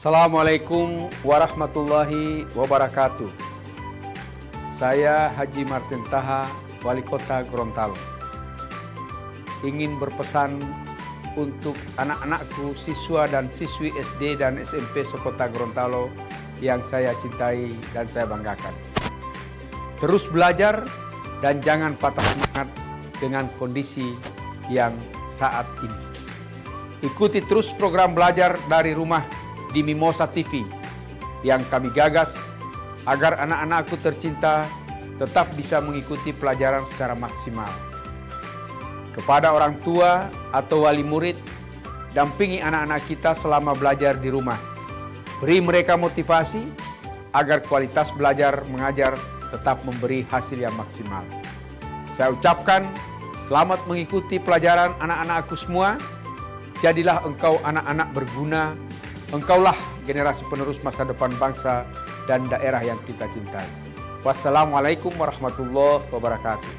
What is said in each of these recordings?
Assalamualaikum warahmatullahi wabarakatuh. Saya Haji Martin Taha, Wali Kota Gorontalo. Ingin berpesan untuk anak-anakku, siswa dan siswi SD dan SMP sekota Gorontalo yang saya cintai dan saya banggakan. Terus belajar dan jangan patah semangat dengan kondisi yang saat ini. Ikuti terus program belajar dari rumah di Mimosa TV yang kami gagas agar anak-anakku tercinta tetap bisa mengikuti pelajaran secara maksimal. Kepada orang tua atau wali murid, dampingi anak-anak kita selama belajar di rumah. Beri mereka motivasi agar kualitas belajar mengajar tetap memberi hasil yang maksimal. Saya ucapkan selamat mengikuti pelajaran anak-anakku semua. Jadilah engkau anak-anak berguna. Engkaulah generasi penerus masa depan bangsa dan daerah yang kita cintai. Wassalamualaikum warahmatullahi wabarakatuh.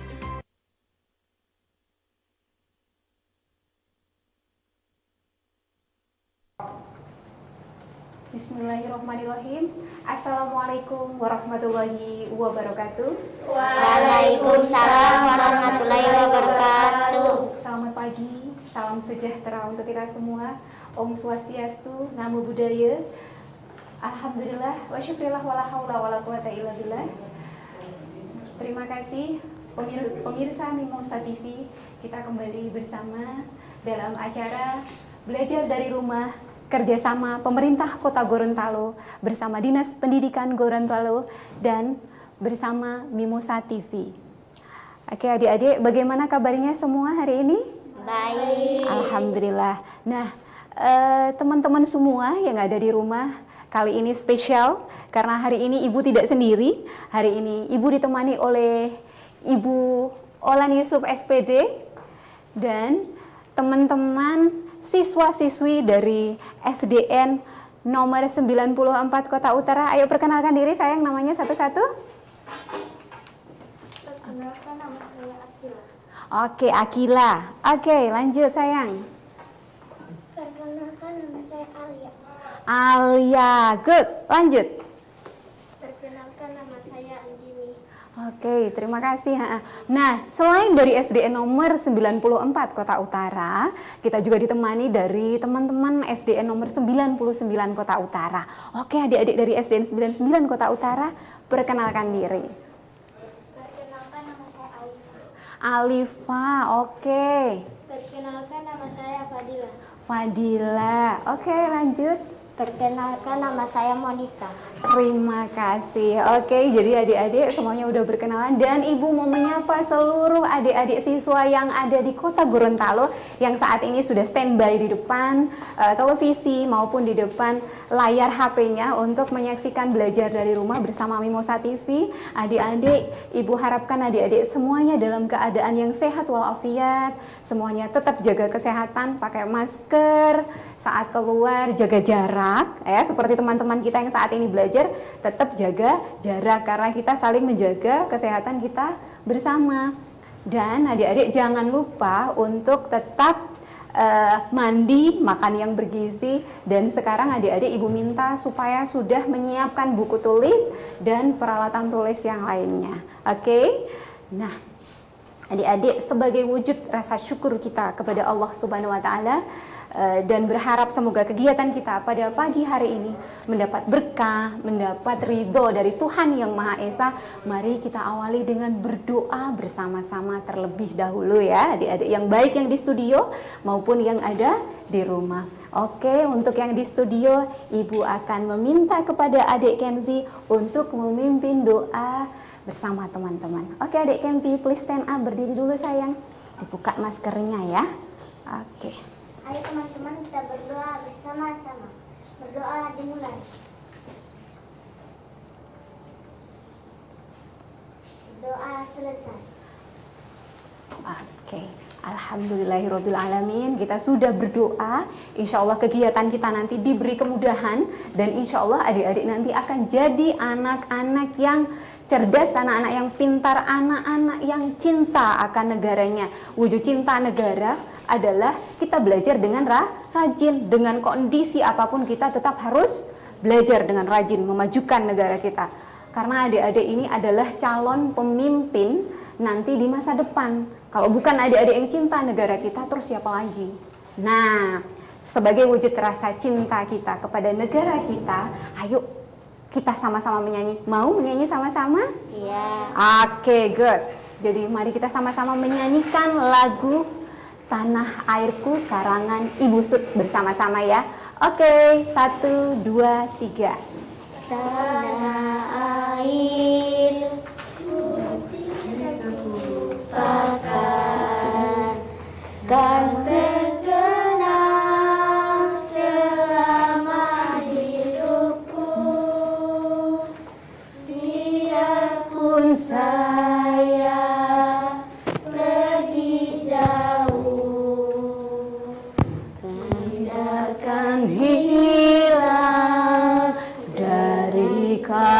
Bismillahirrahmanirrahim. Assalamualaikum warahmatullahi wabarakatuh. Waalaikumsalam warahmatullahi wabarakatuh. Selamat pagi, salam sejahtera untuk kita semua. Om Swastiastu, Namo Buddhaya. Alhamdulillah, wa syukrillah wala haula wala quwata illa billah. Terima kasih pemirsa Mimosa TV. Kita kembali bersama dalam acara Belajar dari Rumah kerjasama pemerintah Kota Gorontalo bersama Dinas Pendidikan Gorontalo dan bersama Mimosa TV. Oke adik-adik, bagaimana kabarnya semua hari ini? Baik. Alhamdulillah. Nah, teman-teman semua yang ada di rumah, kali ini spesial karena hari ini Ibu tidak sendiri. Hari ini Ibu ditemani oleh Ibu Olan Yusuf SPD dan teman-teman siswa-siswi dari SDN nomor 94 Kota Utara. Ayo perkenalkan diri sayang, namanya satu-satu. Perkenalkan, nama saya Akila. Oke, Akila. Oke, lanjut sayang. Perkenalkan, nama saya Alia. Alia, good. Lanjut. Perkenalkan, nama saya Andini. Oke, terima kasih. Nah, selain dari SDN nomor 94 Kota Utara, kita juga ditemani dari teman-teman SDN nomor 99 Kota Utara. Oke, adik-adik dari SDN 99 Kota Utara, perkenalkan diri. Perkenalkan, nama saya Alifa. Alifa, oke. Perkenalkan, nama saya Fadila. Fadila, oke lanjut. Perkenalkan, nama saya Monica. Terima kasih. Oke, jadi adik-adik semuanya udah berkenalan dan Ibu mau menyapa seluruh adik-adik siswa yang ada di Kota Gorontalo yang saat ini sudah standby di depan televisi maupun di depan layar HP-nya untuk menyaksikan belajar dari rumah bersama Mimosa TV. Adik-adik, Ibu harapkan adik-adik semuanya dalam keadaan yang sehat walafiat, semuanya tetap jaga kesehatan, pakai masker, saat keluar jaga jarak ya, seperti teman-teman kita yang saat ini belajar tetap jaga jarak karena kita saling menjaga kesehatan kita bersama. Dan adik-adik jangan lupa untuk tetap mandi, makan yang bergizi, dan sekarang adik-adik Ibu minta supaya sudah menyiapkan buku tulis dan peralatan tulis yang lainnya. Oke? Nah, adik-adik sebagai wujud rasa syukur kita kepada Allah Subhanahu wa taala dan berharap semoga kegiatan kita pada pagi hari ini mendapat berkah, mendapat ridho dari Tuhan Yang Maha Esa. Mari kita awali dengan berdoa bersama-sama terlebih dahulu ya adik-adik yang baik yang di studio maupun yang ada di rumah. Oke, untuk yang di studio Ibu akan meminta kepada adik Kenzi untuk memimpin doa bersama teman-teman. Oke adik Kenzi, please stand up, berdiri dulu sayang. Dibuka maskernya ya. Oke. Ayo teman-teman, kita berdoa bersama-sama. Berdoa dimulai. Doa selesai. Oke. Alhamdulillahirrabbilalamin, kita sudah berdoa. Insya Allah kegiatan kita nanti diberi kemudahan dan insya Allah adik-adik nanti akan jadi anak-anak yang cerdas, anak-anak yang pintar, anak-anak yang cinta akan negaranya. Wujud cinta negara adalah kita belajar dengan rajin, dengan kondisi apapun kita tetap harus belajar dengan rajin memajukan negara kita. Karena adik-adik ini adalah calon pemimpin nanti di masa depan. Kalau bukan adik-adik yang cinta negara kita, terus siapa lagi? Nah, sebagai wujud rasa cinta kita kepada negara kita, ayo kita sama-sama menyanyi. Mau menyanyi sama-sama? Iya. Oke, good. Jadi mari kita sama-sama menyanyikan lagu Tanah Airku karangan Ibu Sud bersama-sama ya. Oke, 1, 2, 3. Tanah airku lupakan, kan terkenang selama hidupku. Biarpun saya pergi jauh, tidak akan hilang dari kau.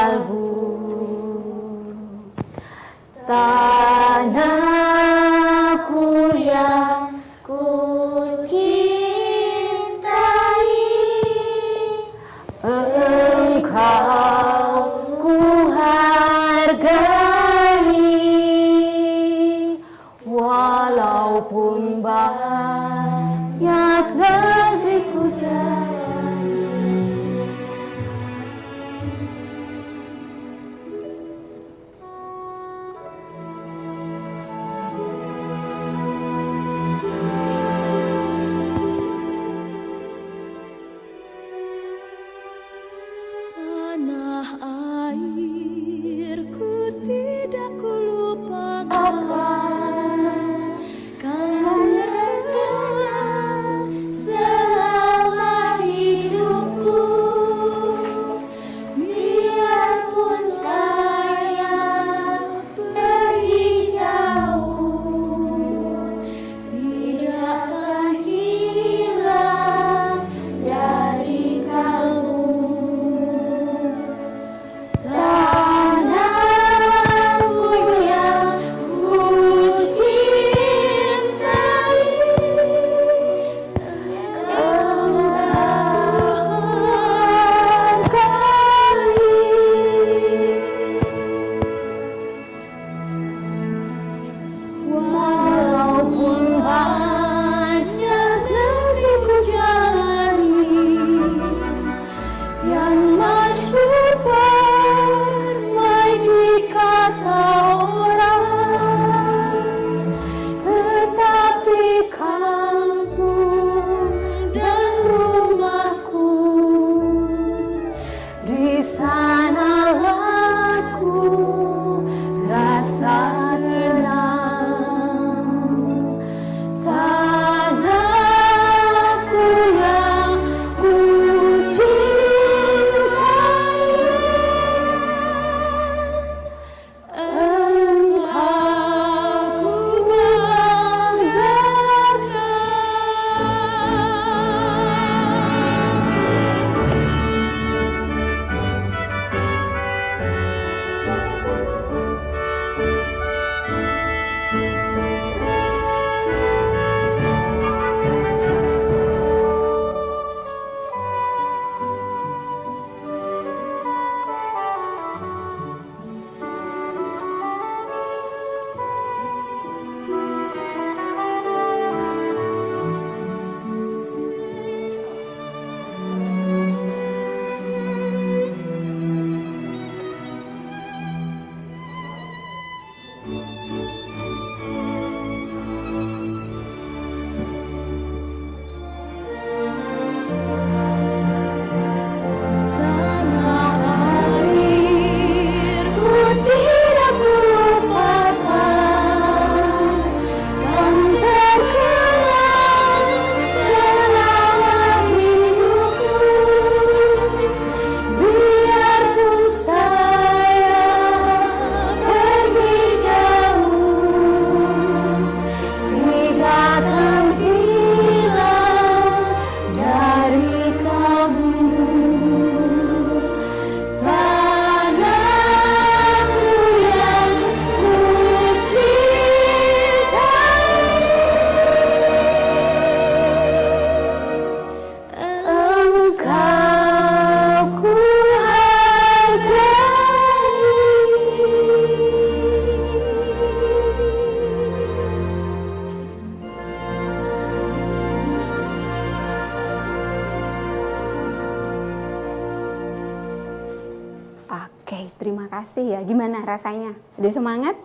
Oke, terima kasih ya. Gimana rasanya? Udah semangat?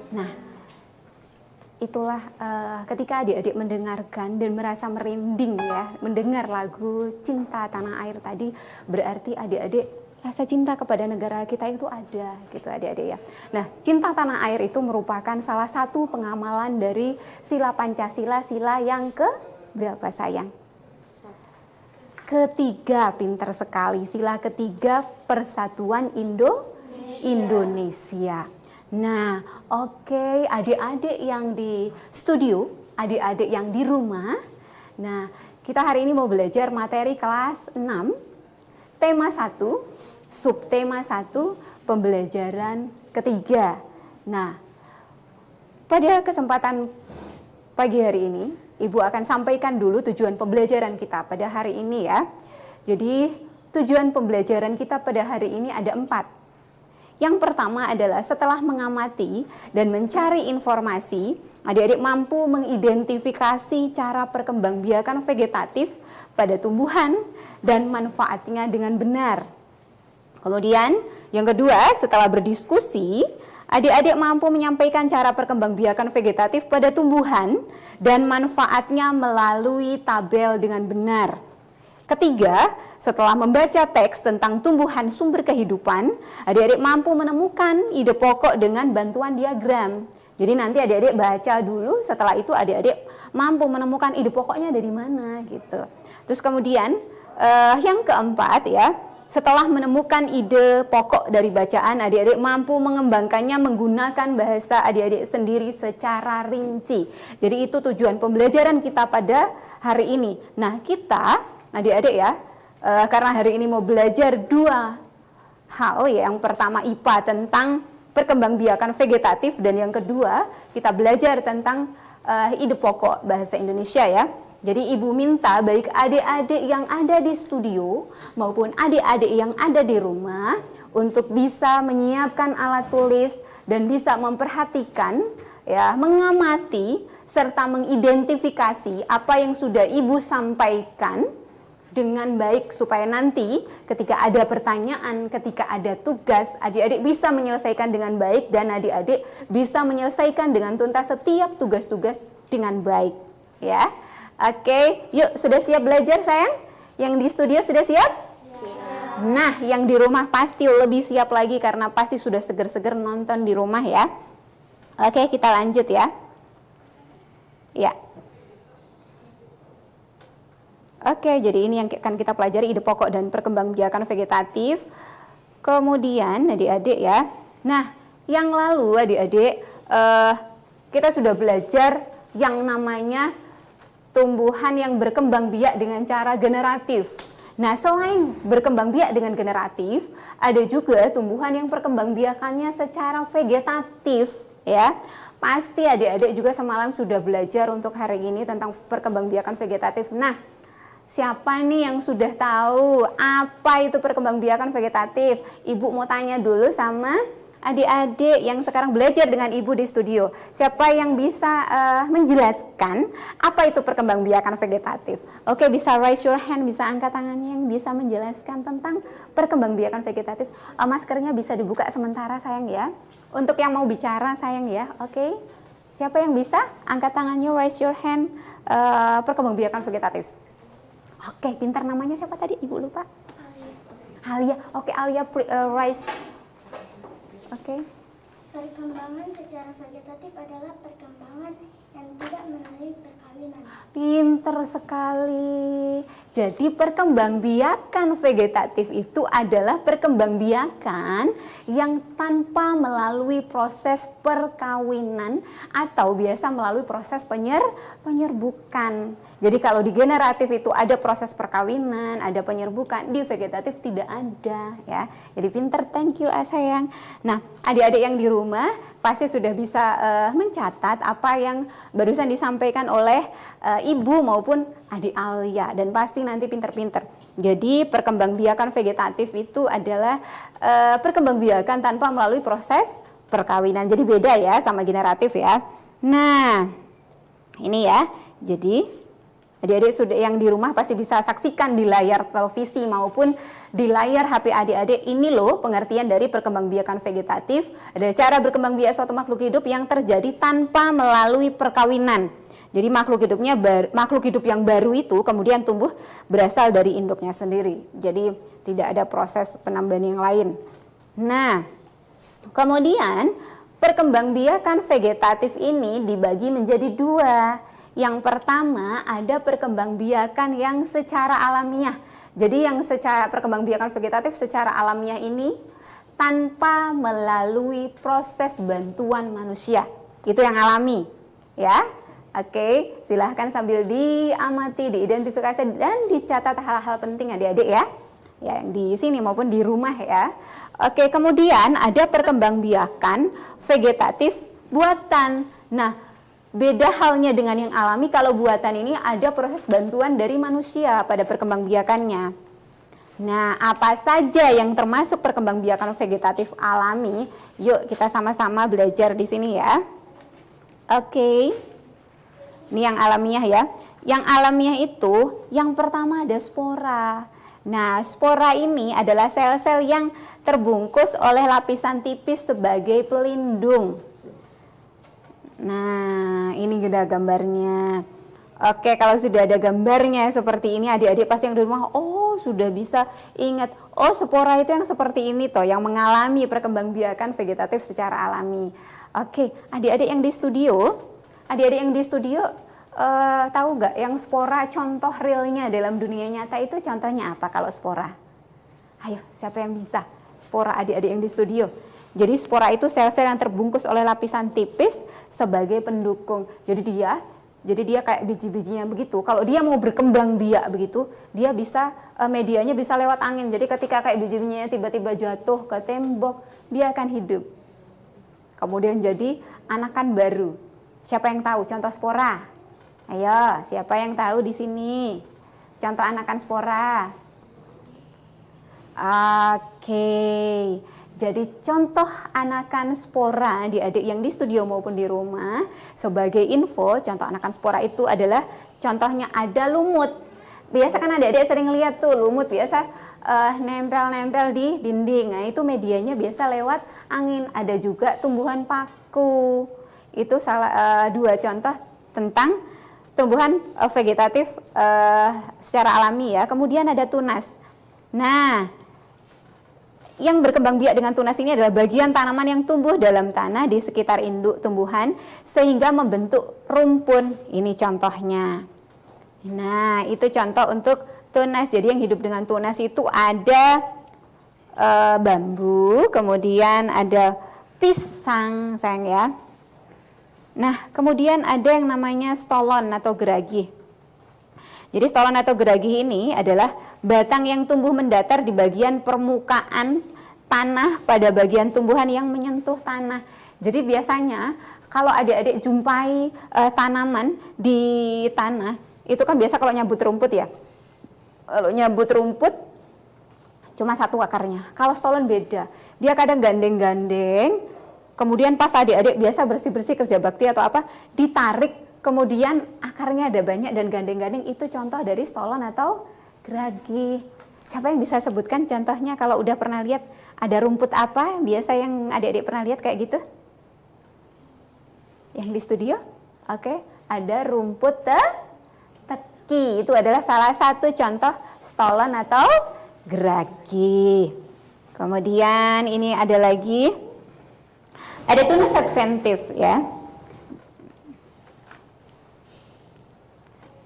Nah, itulah ketika adik-adik mendengarkan dan merasa merinding ya, mendengar lagu Cinta Tanah Air tadi, berarti adik-adik rasa cinta kepada negara kita itu ada gitu adik-adik ya. Nah, cinta tanah air itu merupakan salah satu pengamalan dari sila Pancasila, sila yang ke berapa sayang? Ketiga, pinter sekali. Sila ketiga, Persatuan Indonesia. Nah, oke, adik-adik yang di studio, adik-adik yang di rumah. Nah, kita hari ini mau belajar materi kelas 6, tema 1, subtema 1, pembelajaran ketiga. Nah, pada kesempatan pagi hari ini, Ibu akan sampaikan dulu tujuan pembelajaran kita pada hari ini ya. Jadi tujuan pembelajaran kita pada hari ini ada 4. Yang pertama adalah setelah mengamati dan mencari informasi, adik-adik mampu mengidentifikasi cara perkembangbiakan vegetatif pada tumbuhan dan manfaatnya dengan benar. Kemudian yang kedua, setelah berdiskusi, adik-adik mampu menyampaikan cara perkembangbiakan vegetatif pada tumbuhan dan manfaatnya melalui tabel dengan benar. Ketiga, setelah membaca teks tentang tumbuhan sumber kehidupan, adik-adik mampu menemukan ide pokok dengan bantuan diagram. Jadi nanti adik-adik baca dulu, setelah itu adik-adik mampu menemukan ide pokoknya dari mana gitu. Terus kemudian yang keempat ya, setelah menemukan ide pokok dari bacaan, adik-adik mampu mengembangkannya menggunakan bahasa adik-adik sendiri secara rinci. Jadi itu tujuan pembelajaran kita pada hari ini. Nah, kita adik-adik ya, karena hari ini mau belajar 2 hal ya. Yang pertama IPA tentang perkembangbiakan vegetatif, dan yang kedua kita belajar tentang ide pokok bahasa Indonesia ya. Jadi Ibu minta baik adik-adik yang ada di studio maupun adik-adik yang ada di rumah untuk bisa menyiapkan alat tulis dan bisa memperhatikan ya, mengamati serta mengidentifikasi apa yang sudah Ibu sampaikan dengan baik supaya nanti ketika ada pertanyaan, ketika ada tugas, adik-adik bisa menyelesaikan dengan baik dan adik-adik bisa menyelesaikan dengan tuntas setiap tugas-tugas dengan baik ya. Oke, yuk sudah siap belajar sayang? Yang di studio sudah siap? Siap. Nah, yang di rumah pasti lebih siap lagi karena pasti sudah seger-seger nonton di rumah ya. Oke, kita lanjut ya. Ya. Oke, jadi ini yang akan kita pelajari, ide pokok dan perkembangbiakan vegetatif. Kemudian adik-adik ya. Nah, yang lalu adik-adik kita sudah belajar yang namanya tumbuhan yang berkembang biak dengan cara generatif. Nah, selain berkembang biak dengan generatif, ada juga tumbuhan yang perkembangbiakannya secara vegetatif ya. Pasti adik-adik juga semalam sudah belajar untuk hari ini tentang perkembangbiakan vegetatif. Nah, siapa nih yang sudah tahu apa itu perkembangbiakan vegetatif? Ibu mau tanya dulu sama adik-adik yang sekarang belajar dengan Ibu di studio. Siapa yang bisa menjelaskan apa itu perkembangbiakan vegetatif? Oke, bisa raise your hand, bisa angkat tangannya yang bisa menjelaskan tentang perkembangbiakan vegetatif. Maskernya bisa dibuka sementara sayang ya. Untuk yang mau bicara sayang ya. Oke. Siapa yang bisa angkat tangannya, raise your hand, perkembangbiakan vegetatif? Oke, pintar, namanya siapa tadi? Ibu lupa. Alia. Oke, Alia raise. Oke. Perkembangan secara vegetatif adalah perkembangan yang tidak melalui perkawinan. Pinter sekali. Jadi perkembangbiakan vegetatif itu adalah perkembangbiakan yang tanpa melalui proses perkawinan atau biasa melalui proses penyerbukan. Jadi kalau di generatif itu ada proses perkawinan, ada penyerbukan, di vegetatif tidak ada ya. Jadi pinter, thank you sayang. Nah, adik-adik yang di rumah pasti sudah bisa mencatat apa yang barusan disampaikan oleh Ibu maupun adik Alia, dan pasti nanti pinter-pinter. Jadi perkembangbiakan vegetatif itu adalah perkembangbiakan tanpa melalui proses perkawinan. Jadi beda ya sama generatif ya. Nah, ini ya. Jadi Adik-adik sudah yang di rumah pasti bisa saksikan di layar televisi maupun di layar HP adik-adik. Ini loh pengertian dari perkembangbiakan vegetatif. Ada cara berkembang biak suatu makhluk hidup yang terjadi tanpa melalui perkawinan. Jadi makhluk hidup yang baru itu kemudian tumbuh berasal dari induknya sendiri. Jadi tidak ada proses penambahan yang lain. Nah, kemudian perkembangbiakan vegetatif ini dibagi menjadi dua. Yang pertama ada perkembangbiakan yang secara alamiah. Jadi yang secara perkembangbiakan vegetatif secara alamiah ini tanpa melalui proses bantuan manusia. Itu yang alami, ya. Oke, silahkan sambil diamati, diidentifikasi dan dicatat hal-hal penting adik-adik ya. Ya, yang di sini maupun di rumah ya. Oke, kemudian ada perkembangbiakan vegetatif buatan. Nah, beda halnya dengan yang alami, kalau buatan ini ada proses bantuan dari manusia pada perkembangbiakannya. Nah, apa saja yang termasuk perkembangbiakan vegetatif alami? Yuk kita sama-sama belajar di sini ya. Oke. Ini yang alamiah ya. Yang alamiah itu yang pertama ada spora. Nah, spora ini adalah sel-sel yang terbungkus oleh lapisan tipis sebagai pelindung. Nah, ini sudah gambarnya. Oke, kalau sudah ada gambarnya seperti ini, adik-adik pasti yang di rumah, oh sudah bisa ingat, oh spora itu yang seperti ini toh, yang mengalami perkembangbiakan vegetatif secara alami. Oke, adik-adik yang di studio, tahu nggak yang spora contoh realnya dalam dunia nyata itu contohnya apa kalau spora? Ayo, siapa yang bisa? Spora adik-adik yang di studio. Jadi spora itu sel-sel yang terbungkus oleh lapisan tipis sebagai pendukung. Jadi dia kayak biji-bijinya begitu. Kalau dia mau berkembang biak begitu, dia bisa medianya bisa lewat angin. Jadi ketika kayak biji-bijinya tiba-tiba jatuh ke tembok, dia akan hidup. Kemudian jadi anakan baru. Siapa yang tahu contoh spora? Ayo, siapa yang tahu di sini? Contoh anakan spora. Oke. Jadi contoh anakan spora adik-adik yang di studio maupun di rumah, sebagai info, contoh anakan spora itu adalah contohnya ada lumut. Biasa kan adik-adik sering lihat tuh lumut biasa nempel-nempel di dinding. Nah, itu medianya biasa lewat angin. Ada juga tumbuhan paku. Itu dua contoh tentang tumbuhan vegetatif secara alami ya. Kemudian ada tunas. Nah, yang berkembang biak dengan tunas ini adalah bagian tanaman yang tumbuh dalam tanah di sekitar induk tumbuhan sehingga membentuk rumpun. Ini contohnya. Nah, itu contoh untuk tunas. Jadi yang hidup dengan tunas itu ada bambu, kemudian ada pisang, sayang ya. Nah, kemudian ada yang namanya stolon atau geragih. Jadi stolon atau geragih ini adalah batang yang tumbuh mendatar di bagian permukaan tanah pada bagian tumbuhan yang menyentuh tanah. Jadi biasanya kalau adik-adik jumpai tanaman di tanah, itu kan biasa kalau nyabut rumput ya. Kalau nyabut rumput cuma satu akarnya. Kalau stolon beda. Dia kadang gandeng-gandeng, kemudian pas adik-adik biasa bersih-bersih kerja bakti atau apa, ditarik. Kemudian akarnya ada banyak dan gandeng-gandeng, itu contoh dari stolon atau geragih. Siapa yang bisa sebutkan contohnya kalau udah pernah lihat ada rumput apa biasa yang adik-adik pernah lihat kayak gitu? Yang di studio? Oke, ada rumput teki. Itu adalah salah satu contoh stolon atau geragih. Kemudian ini ada lagi, ada tunas adventif ya.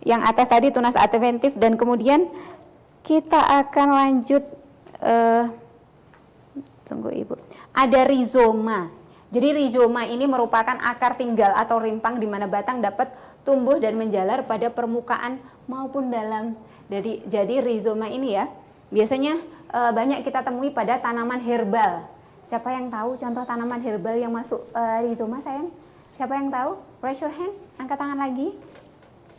Yang atas tadi tunas adventif dan kemudian kita akan lanjut tunggu Ibu. Ada rizoma. Jadi rizoma ini merupakan akar tinggal atau rimpang di mana batang dapat tumbuh dan menjalar pada permukaan maupun dalam. Jadi rizoma ini ya biasanya banyak kita temui pada tanaman herbal. Siapa yang tahu contoh tanaman herbal yang masuk rizoma, sayang? Siapa yang tahu? Raise your hand, angkat tangan lagi.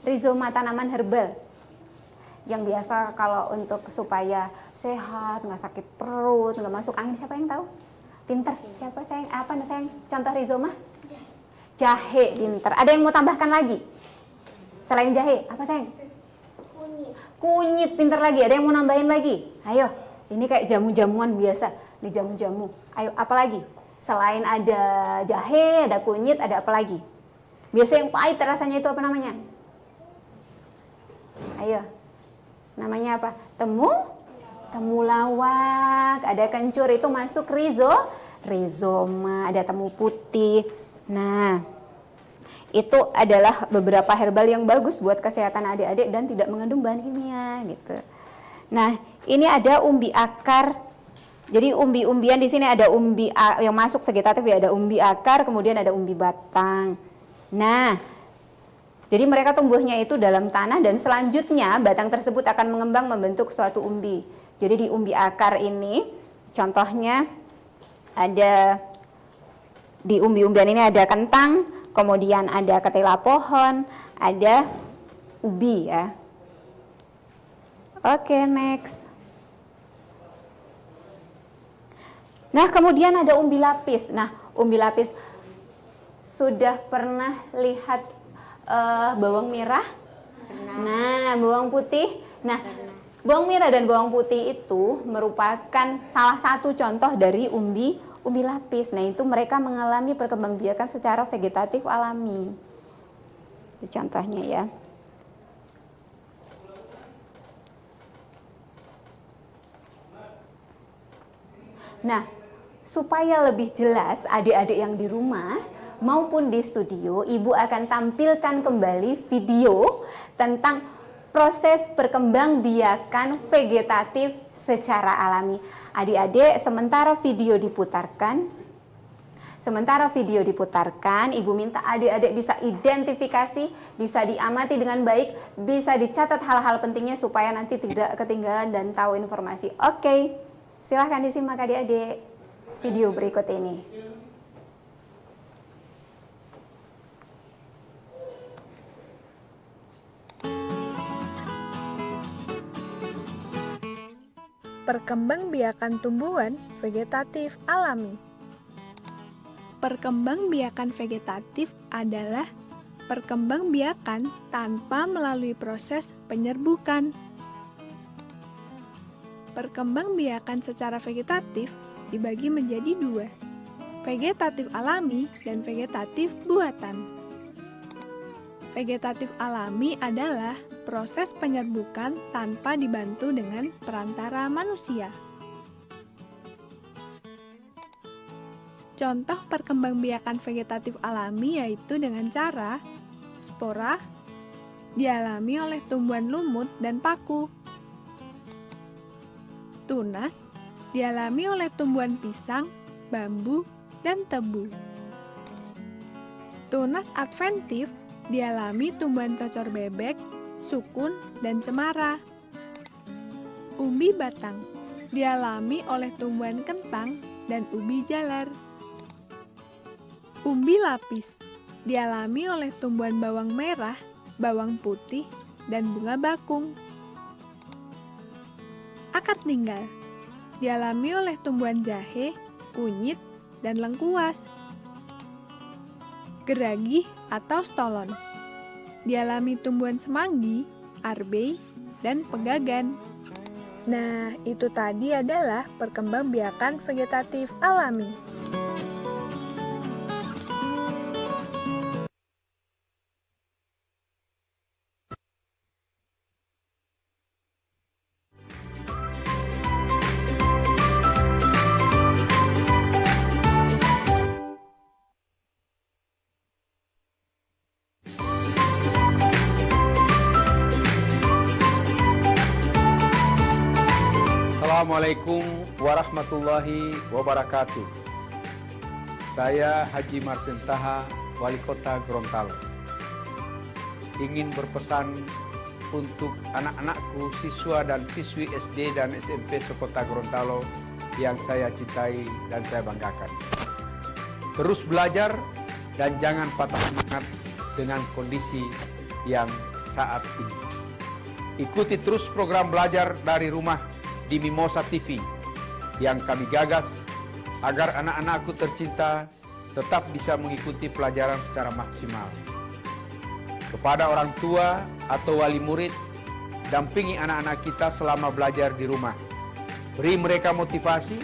Rizoma tanaman herbal yang biasa kalau untuk supaya sehat, nggak sakit perut, nggak masuk angin. Siapa yang tahu? Pinter. Siapa sayang? Apa sayang? Contoh rizoma? Jahe. Pinter. Ada yang mau tambahkan lagi? Selain jahe, apa sayang? Kunyit, pinter lagi. Ada yang mau nambahin lagi? Ayo, ini kayak jamu-jamuan biasa. Ini jamu-jamu. Ayo, apa lagi? Selain ada jahe, ada kunyit, ada apa lagi? Biasa yang pahit rasanya itu apa namanya? Ayo, namanya apa? Temulawak. Ada kencur, itu masuk rizoma. Ada temu putih. Nah, itu adalah beberapa herbal yang bagus buat kesehatan adik-adik dan tidak mengandung bahan kimia gitu. Nah, ini ada umbi akar. Jadi umbi-umbian di sini ada umbi yang masuk vegetatif ya, ada umbi akar, kemudian ada umbi batang. Nah, jadi mereka tumbuhnya itu dalam tanah dan selanjutnya batang tersebut akan mengembang membentuk suatu umbi. Jadi di umbi akar ini contohnya ada di umbi-umbian ini ada kentang, kemudian ada ketela pohon, ada ubi ya. Oke, next. Nah, kemudian ada umbi lapis. Nah, umbi lapis sudah pernah lihat bawang merah? Nah, bawang putih. Nah, bawang merah dan bawang putih itu merupakan salah satu contoh dari umbi lapis. Nah, itu mereka mengalami perkembangbiakan secara vegetatif alami. Itu contohnya ya. Nah, supaya lebih jelas adik-adik yang di rumah maupun di studio, Ibu akan tampilkan kembali video tentang proses perkembangbiakan vegetatif secara alami. Adik-adik, sementara video diputarkan, Ibu minta adik-adik bisa identifikasi, bisa diamati dengan baik, bisa dicatat hal-hal pentingnya supaya nanti tidak ketinggalan dan tahu informasi. Oke, silahkan disimak adik-adik video berikut ini. Perkembangbiakan tumbuhan vegetatif alami. Perkembangbiakan vegetatif adalah perkembangbiakan tanpa melalui proses penyerbukan. Perkembangbiakan secara vegetatif dibagi menjadi dua, vegetatif alami dan vegetatif buatan. Vegetatif alami adalah proses penyerbukan tanpa dibantu dengan perantara manusia. Contoh perkembangbiakan vegetatif alami yaitu dengan cara spora dialami oleh tumbuhan lumut dan paku. Tunas dialami oleh tumbuhan pisang, bambu, dan tebu. Tunas adventif dialami tumbuhan cocor bebek, sukun, dan cemara. Umbi batang dialami oleh tumbuhan kentang dan ubi jalar. Umbi lapis dialami oleh tumbuhan bawang merah, bawang putih, dan bunga bakung. Akar tinggal dialami oleh tumbuhan jahe, kunyit, dan lengkuas. Geragi atau stolon dialami tumbuhan semanggi, arbei, dan pegagan. Nah, itu tadi adalah perkembangbiakan vegetatif alami. Assalamualaikum warahmatullahi wabarakatuh. Saya Haji Martin Taha, Wali Kota Gorontalo. Ingin berpesan untuk anak-anakku, siswa dan siswi SD dan SMP sekota Gorontalo yang saya cintai dan saya banggakan. Terus belajar dan jangan patah semangat dengan kondisi yang saat ini. Ikuti terus program belajar dari rumah di Mimosa TV yang kami gagas agar anak-anakku tercinta tetap bisa mengikuti pelajaran secara maksimal. Kepada orang tua atau wali murid, dampingi anak-anak kita selama belajar di rumah. Beri mereka motivasi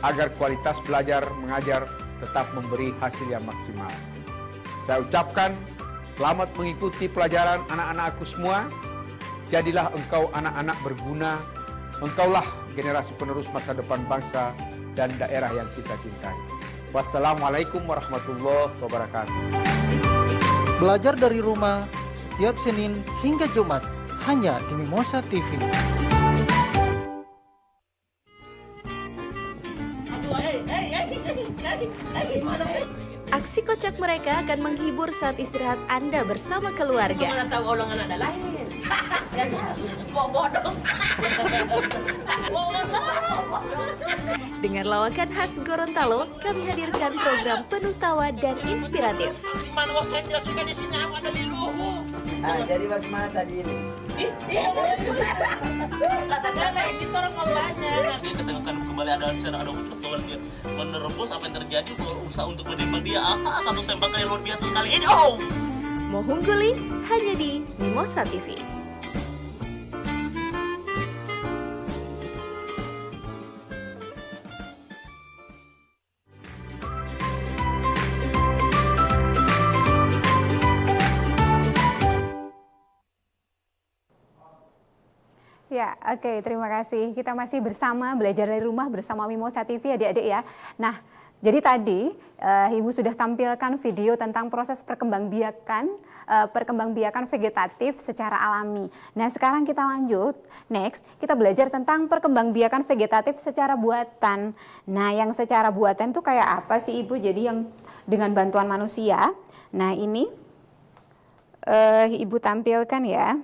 agar kualitas belajar mengajar tetap memberi hasil yang maksimal. Saya ucapkan selamat mengikuti pelajaran anak-anakku semua. Jadilah engkau anak-anak berguna. Engkaulah generasi penerus masa depan bangsa dan daerah yang kita cintai. Wassalamualaikum warahmatullahi wabarakatuh. Belajar dari rumah setiap Senin hingga Jumat hanya di Mimosa TV. Aksi kocak mereka akan menghibur saat istirahat Anda bersama keluarga. Mana tahu orang anak dah lahir. Bodoh. Dengan lawakan khas Gorontalo, kami hadirkan program penuh tawa dan inspiratif. Mana waktu saya tidak suka di sini apa ada di luhu. Jadi bagaimana tadi ini? Katakanlah kita orang ngomongnya. Kita tengokkan kembali ada pertolongan dia menerobos apa yang terjadi, berusaha untuk menembak dia. Satu tembakan yang luar biasa sekali. Ini Mohungguli hanya di Mimosa TV. Ya, oke, terima kasih. Kita masih bersama belajar dari rumah bersama Mimosa TV adik-adik ya. Nah, jadi tadi Ibu sudah tampilkan video tentang proses perkembangbiakan vegetatif secara alami. Nah, sekarang kita lanjut. Next, kita belajar tentang perkembangbiakan vegetatif secara buatan. Nah, yang secara buatan itu kayak apa sih Ibu? Jadi yang dengan bantuan manusia. Nah, ini Ibu tampilkan ya.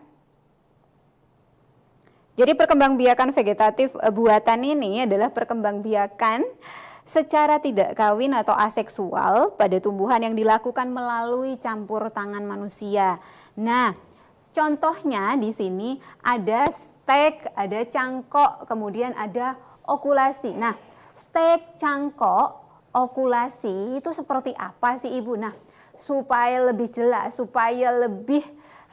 Jadi perkembangbiakan vegetatif buatan ini adalah perkembangbiakan secara tidak kawin atau aseksual pada tumbuhan yang dilakukan melalui campur tangan manusia. Nah, contohnya di sini ada stek, ada cangkok, kemudian ada okulasi. Nah, stek, cangkok, okulasi itu seperti apa sih Ibu? Nah, supaya lebih jelas, supaya lebih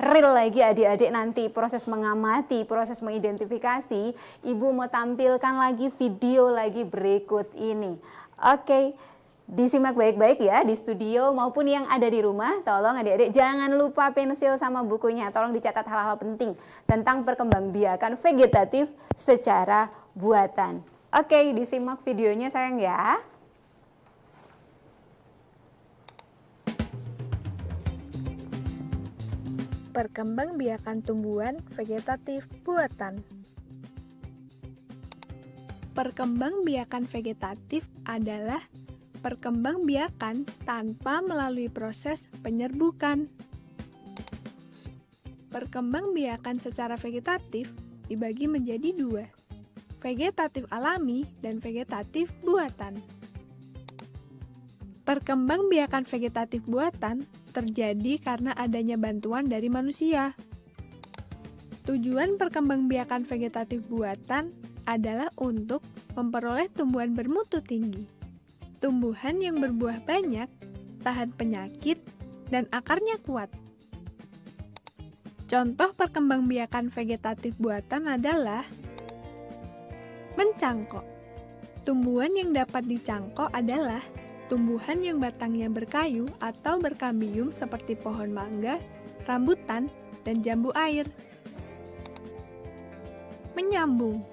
real lagi adik-adik nanti proses mengamati, proses mengidentifikasi, Ibu mau tampilkan lagi video lagi berikut ini. Oke, disimak baik-baik ya di studio maupun yang ada di rumah. Tolong adik-adik jangan lupa pensil sama bukunya, tolong dicatat hal-hal penting tentang perkembangbiakan vegetatif secara buatan. Oke, disimak videonya sayang ya. Perkembangbiakan tumbuhan vegetatif buatan. Perkembangbiakan vegetatif adalah perkembangbiakan tanpa melalui proses penyerbukan. Perkembangbiakan secara vegetatif dibagi menjadi dua, vegetatif alami dan vegetatif buatan. Perkembangbiakan vegetatif buatan terjadi karena adanya bantuan dari manusia. Tujuan perkembangbiakan vegetatif buatan adalah untuk memperoleh tumbuhan bermutu tinggi, tumbuhan yang berbuah banyak, tahan penyakit, dan akarnya kuat. Contoh perkembangbiakan vegetatif buatan adalah mencangkok. Tumbuhan yang dapat dicangkok adalah tumbuhan yang batangnya berkayu atau berkambium seperti pohon mangga, rambutan, dan jambu air. Menyambung,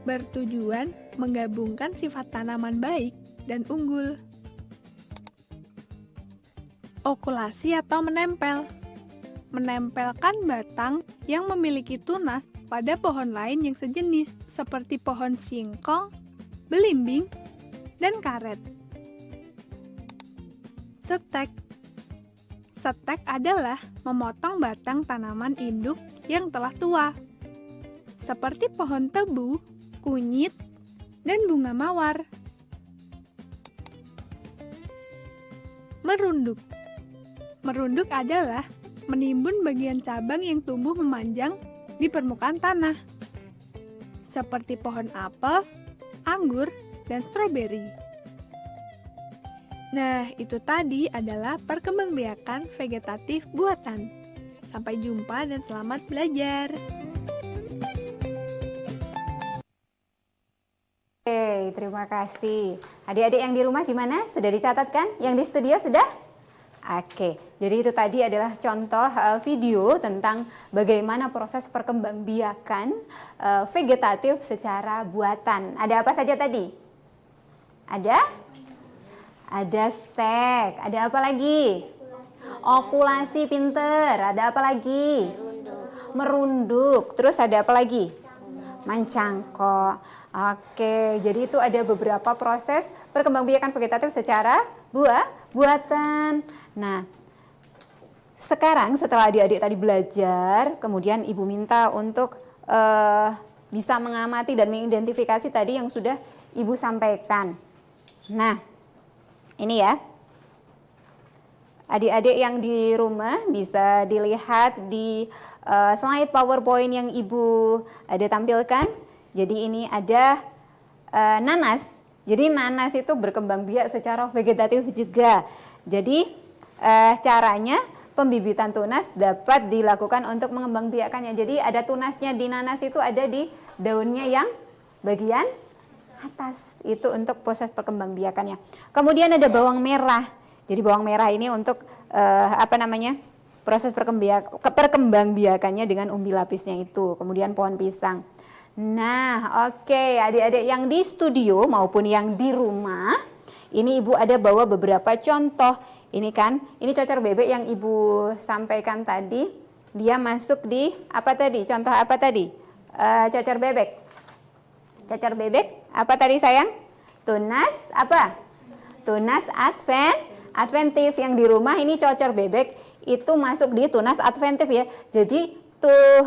bertujuan menggabungkan sifat tanaman baik dan unggul. Okulasi atau menempel, menempelkan batang yang memiliki tunas pada pohon lain yang sejenis seperti pohon singkong, belimbing, dan karet. Setek. Setek adalah memotong batang tanaman induk yang telah tua, seperti pohon tebu, kunyit, dan bunga mawar. Merunduk. Merunduk adalah menimbun bagian cabang yang tumbuh memanjang di permukaan tanah, seperti pohon apel, anggur, dan stroberi. Nah, itu tadi adalah perkembangbiakan vegetatif buatan. Sampai jumpa dan selamat belajar. Oke, terima kasih. Adik-adik yang di rumah gimana? Sudah dicatatkan? Yang di studio sudah? Oke, jadi itu tadi adalah contoh video tentang bagaimana proses perkembangbiakan vegetatif secara buatan. Ada apa saja tadi? Ada stek, ada apa lagi? Okulasi, pinter. Ada apa lagi? Merunduk. Terus ada apa lagi? Mencangkok. Oke, jadi itu ada beberapa proses perkembangbiakan vegetatif secara buatan. Nah, sekarang setelah adik-adik tadi belajar, kemudian ibu minta untuk bisa mengamati dan mengidentifikasi tadi yang sudah ibu sampaikan. Nah, ini ya, adik-adik yang di rumah bisa dilihat di slide PowerPoint yang ibu ada tampilkan. Jadi ini ada nanas. Jadi nanas itu berkembang biak secara vegetatif juga. Jadi caranya pembibitan tunas dapat dilakukan untuk mengembangbiakannya. Jadi ada tunasnya di nanas itu ada di daunnya yang bagian atas. Itu untuk proses perkembangbiakannya. Kemudian ada bawang merah. Jadi bawang merah ini untuk proses perkembangbiakannya dengan umbi lapisnya itu. Kemudian pohon pisang. Nah, oke, adik-adik yang di studio maupun yang di rumah, ini ibu ada bawa beberapa contoh. Ini kan, ini cocor bebek yang ibu sampaikan tadi. Dia masuk di apa tadi? Contoh apa tadi? Cocor bebek. Cocor bebek, apa tadi sayang? Tunas apa? Tunas adventif. Yang di rumah ini cocor bebek itu masuk di tunas adventif ya. Jadi tuh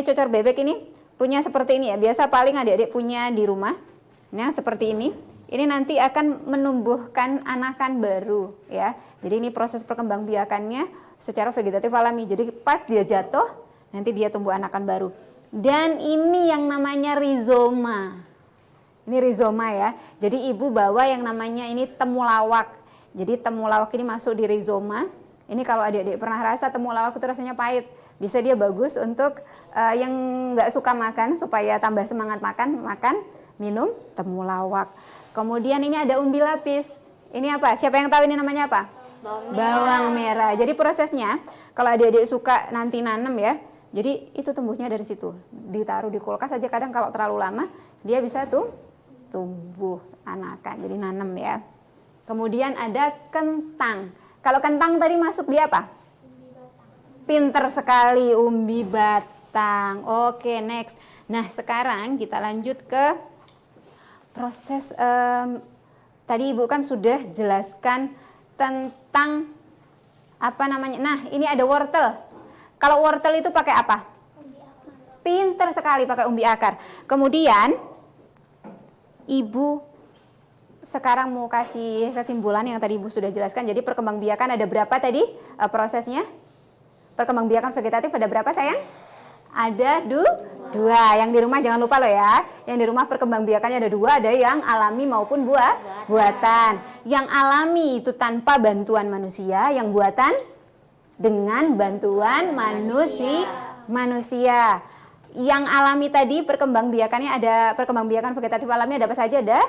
cocor bebek ini punya seperti ini ya. Biasa paling adik-adik punya di rumah. Nah, seperti ini. Ini nanti akan menumbuhkan anakan baru ya. Jadi ini proses perkembangbiakannya secara vegetatif alami. Jadi pas dia jatuh, nanti dia tumbuh anakan baru. Dan ini yang namanya rizoma. Ini rizoma ya. Jadi ibu bawa yang namanya ini temulawak. Jadi temulawak ini masuk di rizoma. Ini kalau adik-adik pernah rasa temulawak itu rasanya pahit. Bisa dia bagus untuk yang nggak suka makan supaya tambah semangat makan minum temulawak. Kemudian ini ada umbi lapis. Ini apa? Siapa yang tahu ini namanya apa? Bawang merah. Jadi prosesnya kalau adik-adik suka nanti nanam ya. Jadi itu tumbuhnya dari situ. Ditaruh di kulkas aja, kadang kalau terlalu lama dia bisa tumbuh anakan. Jadi nanam ya. Kemudian ada kentang. Kalau kentang tadi masuk di apa? Pinter sekali, umbi batang. Oke, next. Nah, sekarang kita lanjut ke proses. Tadi ibu kan sudah jelaskan tentang Nah, ini ada wortel. Kalau wortel itu pakai apa? Pinter sekali, pakai umbi akar. Kemudian ibu sekarang mau kasih kesimpulan yang tadi ibu sudah jelaskan. Jadi perkembangbiakan ada berapa tadi prosesnya? Perkembangbiakan vegetatif ada berapa sayang? Ada dua. Yang di rumah jangan lupa loh ya. Yang di rumah perkembangbiakannya ada dua. Ada yang alami maupun buatan. Yang alami itu tanpa bantuan manusia. Yang buatan dengan bantuan manusia. Yang alami tadi perkembangbiakannya ada perkembangbiakan vegetatif alami ada apa saja? Ada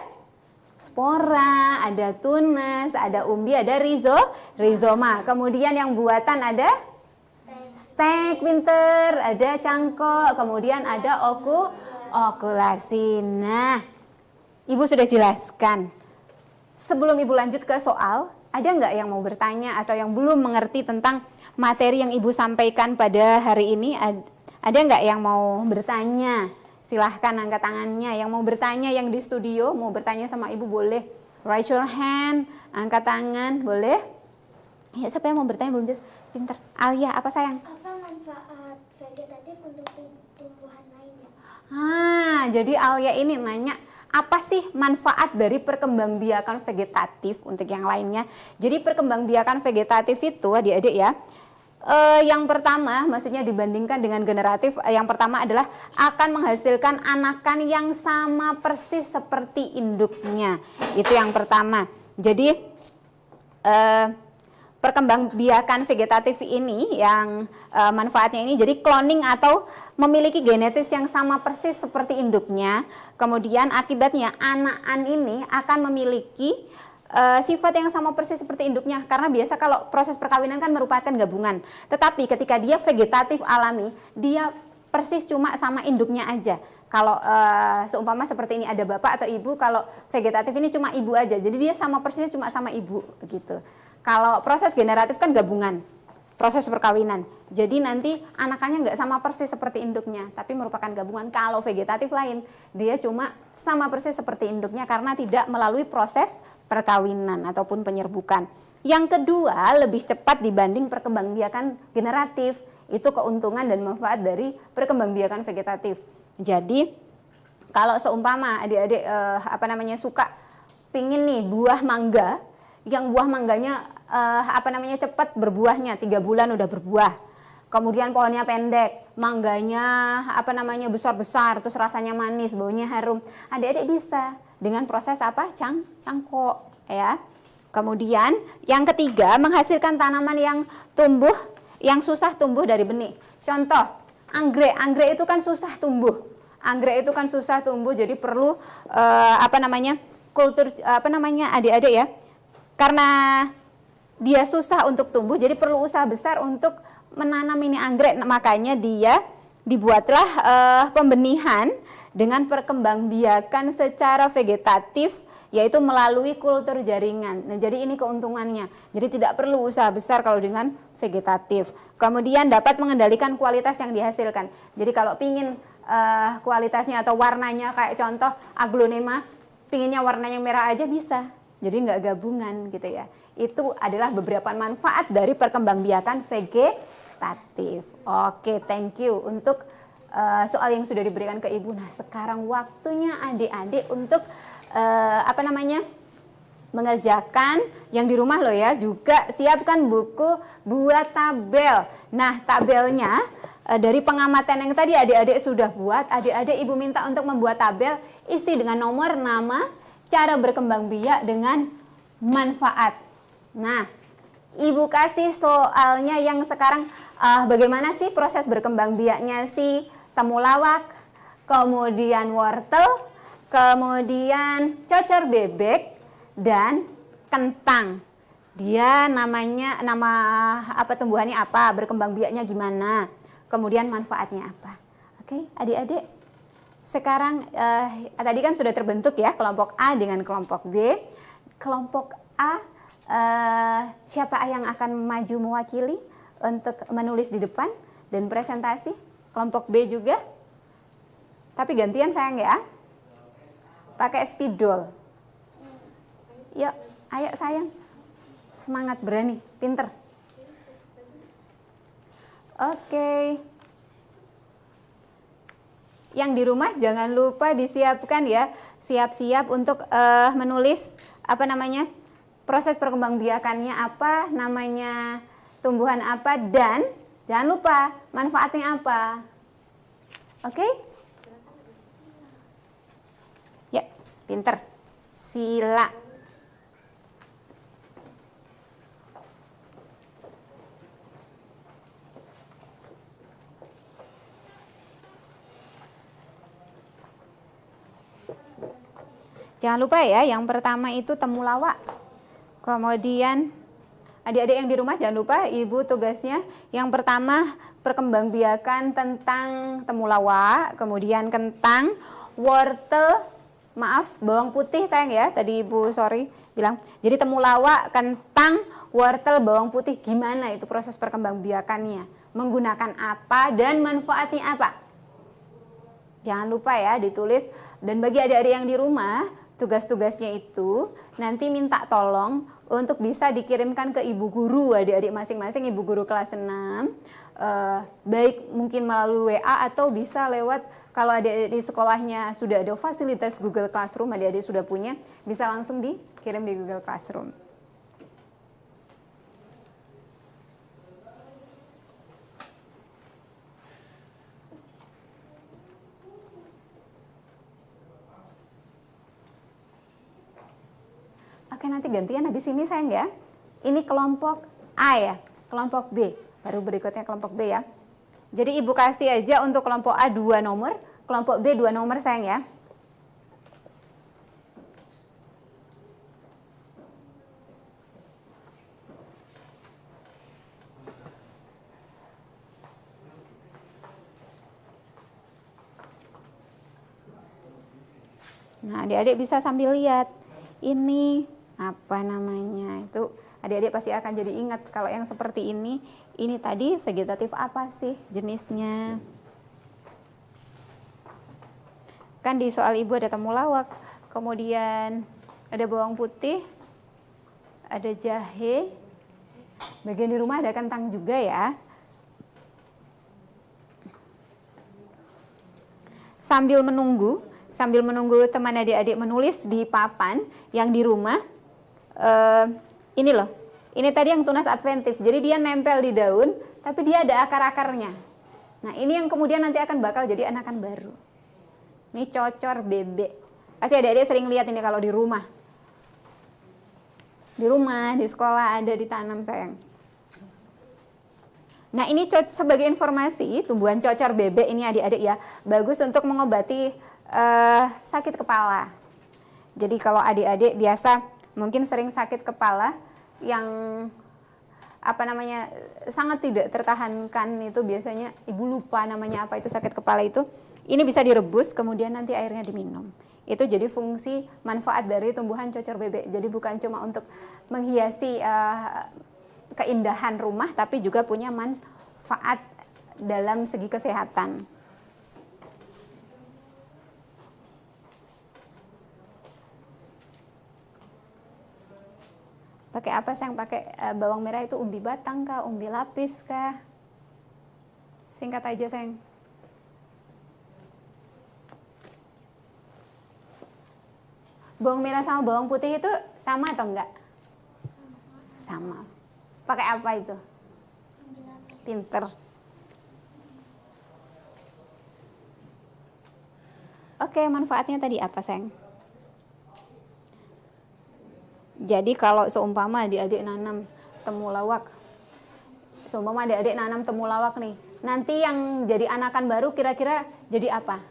spora, ada tunas, ada umbi, ada rizoma. Kemudian yang buatan ada stek, pinter, ada cangkok, kemudian ada okulasi. Nah, ibu sudah jelaskan. Sebelum ibu lanjut ke soal, ada nggak yang mau bertanya atau yang belum mengerti tentang materi yang ibu sampaikan pada hari ini? Ada nggak yang mau bertanya? Silahkan angkat tangannya. Yang mau bertanya yang di studio, mau bertanya sama ibu boleh. Raise your hand, angkat tangan, boleh? Ya, siapa yang mau bertanya belum jelas? Pinter. Alia, apa sayang? Apa manfaat vegetatif untuk tumbuhan lainnya? Jadi Alia ini nanya, apa sih manfaat dari perkembangbiakan vegetatif untuk yang lainnya? Jadi perkembangbiakan vegetatif itu adik-adik ya, yang pertama maksudnya dibandingkan dengan generatif, yang pertama adalah akan menghasilkan anakan yang sama persis seperti induknya. Itu yang pertama. Jadi perkembangbiakan vegetatif ini yang manfaatnya ini, jadi cloning atau memiliki genetis yang sama persis seperti induknya, kemudian akibatnya anakan ini akan memiliki sifat yang sama persis seperti induknya, karena biasa kalau proses perkawinan kan merupakan gabungan, tetapi ketika dia vegetatif alami, dia persis cuma sama induknya aja. Kalau seumpama seperti ini ada bapak atau ibu, kalau vegetatif ini cuma ibu aja, jadi dia sama persis cuma sama ibu gitu. Kalau proses generatif kan gabungan, proses perkawinan, jadi nanti anakannya nggak sama persis seperti induknya, tapi merupakan gabungan. Kalau vegetatif lain, dia cuma sama persis seperti induknya karena tidak melalui proses perkawinan ataupun penyerbukan. Yang kedua, lebih cepat dibanding perkembangbiakan generatif. Itu keuntungan dan manfaat dari perkembangbiakan vegetatif. Jadi kalau seumpama adik-adik suka pingin nih buah mangga, yang buah mangganya cepat berbuahnya, 3 bulan udah berbuah. Kemudian pohonnya pendek, mangganya besar-besar, terus rasanya manis, baunya harum. Adik-adik bisa dengan proses cangkok ya. Kemudian yang ketiga, menghasilkan tanaman yang tumbuh, yang susah tumbuh dari benih. Contoh, anggrek itu kan susah tumbuh. Anggrek itu kan susah tumbuh, jadi perlu kultur adik-adik ya. Karena dia susah untuk tumbuh, jadi perlu usaha besar untuk menanam ini anggrek. Makanya dia dibuatlah pembenihan dengan perkembangbiakan secara vegetatif, yaitu melalui kultur jaringan. Nah, jadi ini keuntungannya. Jadi tidak perlu usaha besar kalau dengan vegetatif. Kemudian dapat mengendalikan kualitas yang dihasilkan. Jadi kalau pingin kualitasnya atau warnanya kayak contoh aglonema, pinginnya warnanya merah aja bisa. Jadi nggak gabungan gitu ya. Itu adalah beberapa manfaat dari perkembangbiakan vegetatif. Oke, thank you untuk soal yang sudah diberikan ke Ibu. Nah, sekarang waktunya adik-adik untuk mengerjakan yang di rumah loh ya. Juga siapkan buku buat tabel. Nah, tabelnya dari pengamatan yang tadi adik-adik sudah buat, adik-adik Ibu minta untuk membuat tabel, isi dengan nomor, nama, cara berkembang biak dengan manfaat. Nah, Ibu kasih soalnya yang sekarang bagaimana sih proses berkembang biaknya si temulawak, kemudian wortel, kemudian cocor bebek dan kentang. Dia nama tumbuhannya apa, berkembang biaknya gimana, kemudian manfaatnya apa. Oke, adik-adik. Sekarang tadi kan sudah terbentuk ya kelompok A dengan kelompok B. Kelompok A siapa yang akan maju mewakili untuk menulis di depan dan presentasi? Kelompok B juga. Tapi gantian sayang ya. Pakai spidol. Yuk, ayo sayang. Semangat, berani, pinter. Oke. Yang di rumah jangan lupa disiapkan ya, siap-siap untuk menulis proses perkembangbiakannya apa, namanya tumbuhan apa, dan jangan lupa manfaatnya apa. Oke? Ya, pinter. Sila. Jangan lupa ya, yang pertama itu temulawak. Kemudian adik-adik yang di rumah jangan lupa Ibu tugasnya yang pertama perkembangbiakan tentang temulawak, kemudian kentang, wortel, bawang putih sayang ya, tadi Ibu bilang. Jadi temulawak, kentang, wortel, bawang putih, gimana itu proses perkembangbiakannya? Menggunakan apa dan manfaatnya apa? Jangan lupa ya ditulis. Dan bagi adik-adik yang di rumah, tugas-tugasnya itu nanti minta tolong untuk bisa dikirimkan ke ibu guru adik-adik masing-masing, ibu guru kelas 6, baik mungkin melalui WA atau bisa lewat, kalau adik-adik di sekolahnya sudah ada fasilitas Google Classroom, adik-adik sudah punya, bisa langsung dikirim di Google Classroom. Oke, nanti gantian habis ini sayang ya. Ini kelompok A ya, kelompok B. Baru berikutnya kelompok B ya. Jadi Ibu kasih aja untuk kelompok A 2 nomor, kelompok B 2 nomor sayang ya. Nah, adik-adik bisa sambil lihat. Ini apa namanya? Itu adik-adik pasti akan jadi ingat kalau yang seperti ini tadi vegetatif apa sih jenisnya? Kan di soal Ibu ada temulawak, kemudian ada bawang putih, ada jahe, bagian di rumah ada kentang juga ya. Sambil menunggu teman adik-adik menulis di papan yang di rumah, ini loh, ini tadi yang tunas adventif, jadi dia nempel di daun, tapi dia ada akar-akarnya. Nah ini yang kemudian nanti akan bakal jadi anakan baru. Ini cocor bebek. Pasti adik-adik sering lihat ini kalau di rumah. Di rumah, di sekolah ada ditanam sayang. Nah ini sebagai informasi, tumbuhan cocor bebek ini adik-adik ya, bagus untuk mengobati sakit kepala. Jadi kalau adik-adik biasa mungkin sering sakit kepala yang sangat tidak tertahankan, itu biasanya Ibu lupa namanya apa itu sakit kepala itu. Ini bisa direbus kemudian nanti airnya diminum. Itu jadi fungsi manfaat dari tumbuhan cocor bebek. Jadi bukan cuma untuk menghiasi keindahan rumah, tapi juga punya manfaat dalam segi kesehatan. Pakai apa sayang? Pakai bawang merah itu umbi batang kah, umbi lapis kah? Singkat aja sayang. Bawang merah sama bawang putih itu sama atau enggak? Sama. Pakai apa itu? Pinter. Oke, manfaatnya tadi apa sayang? Jadi kalau seumpama adik-adik nanam temulawak, nih, nanti yang jadi anakan baru kira-kira jadi apa?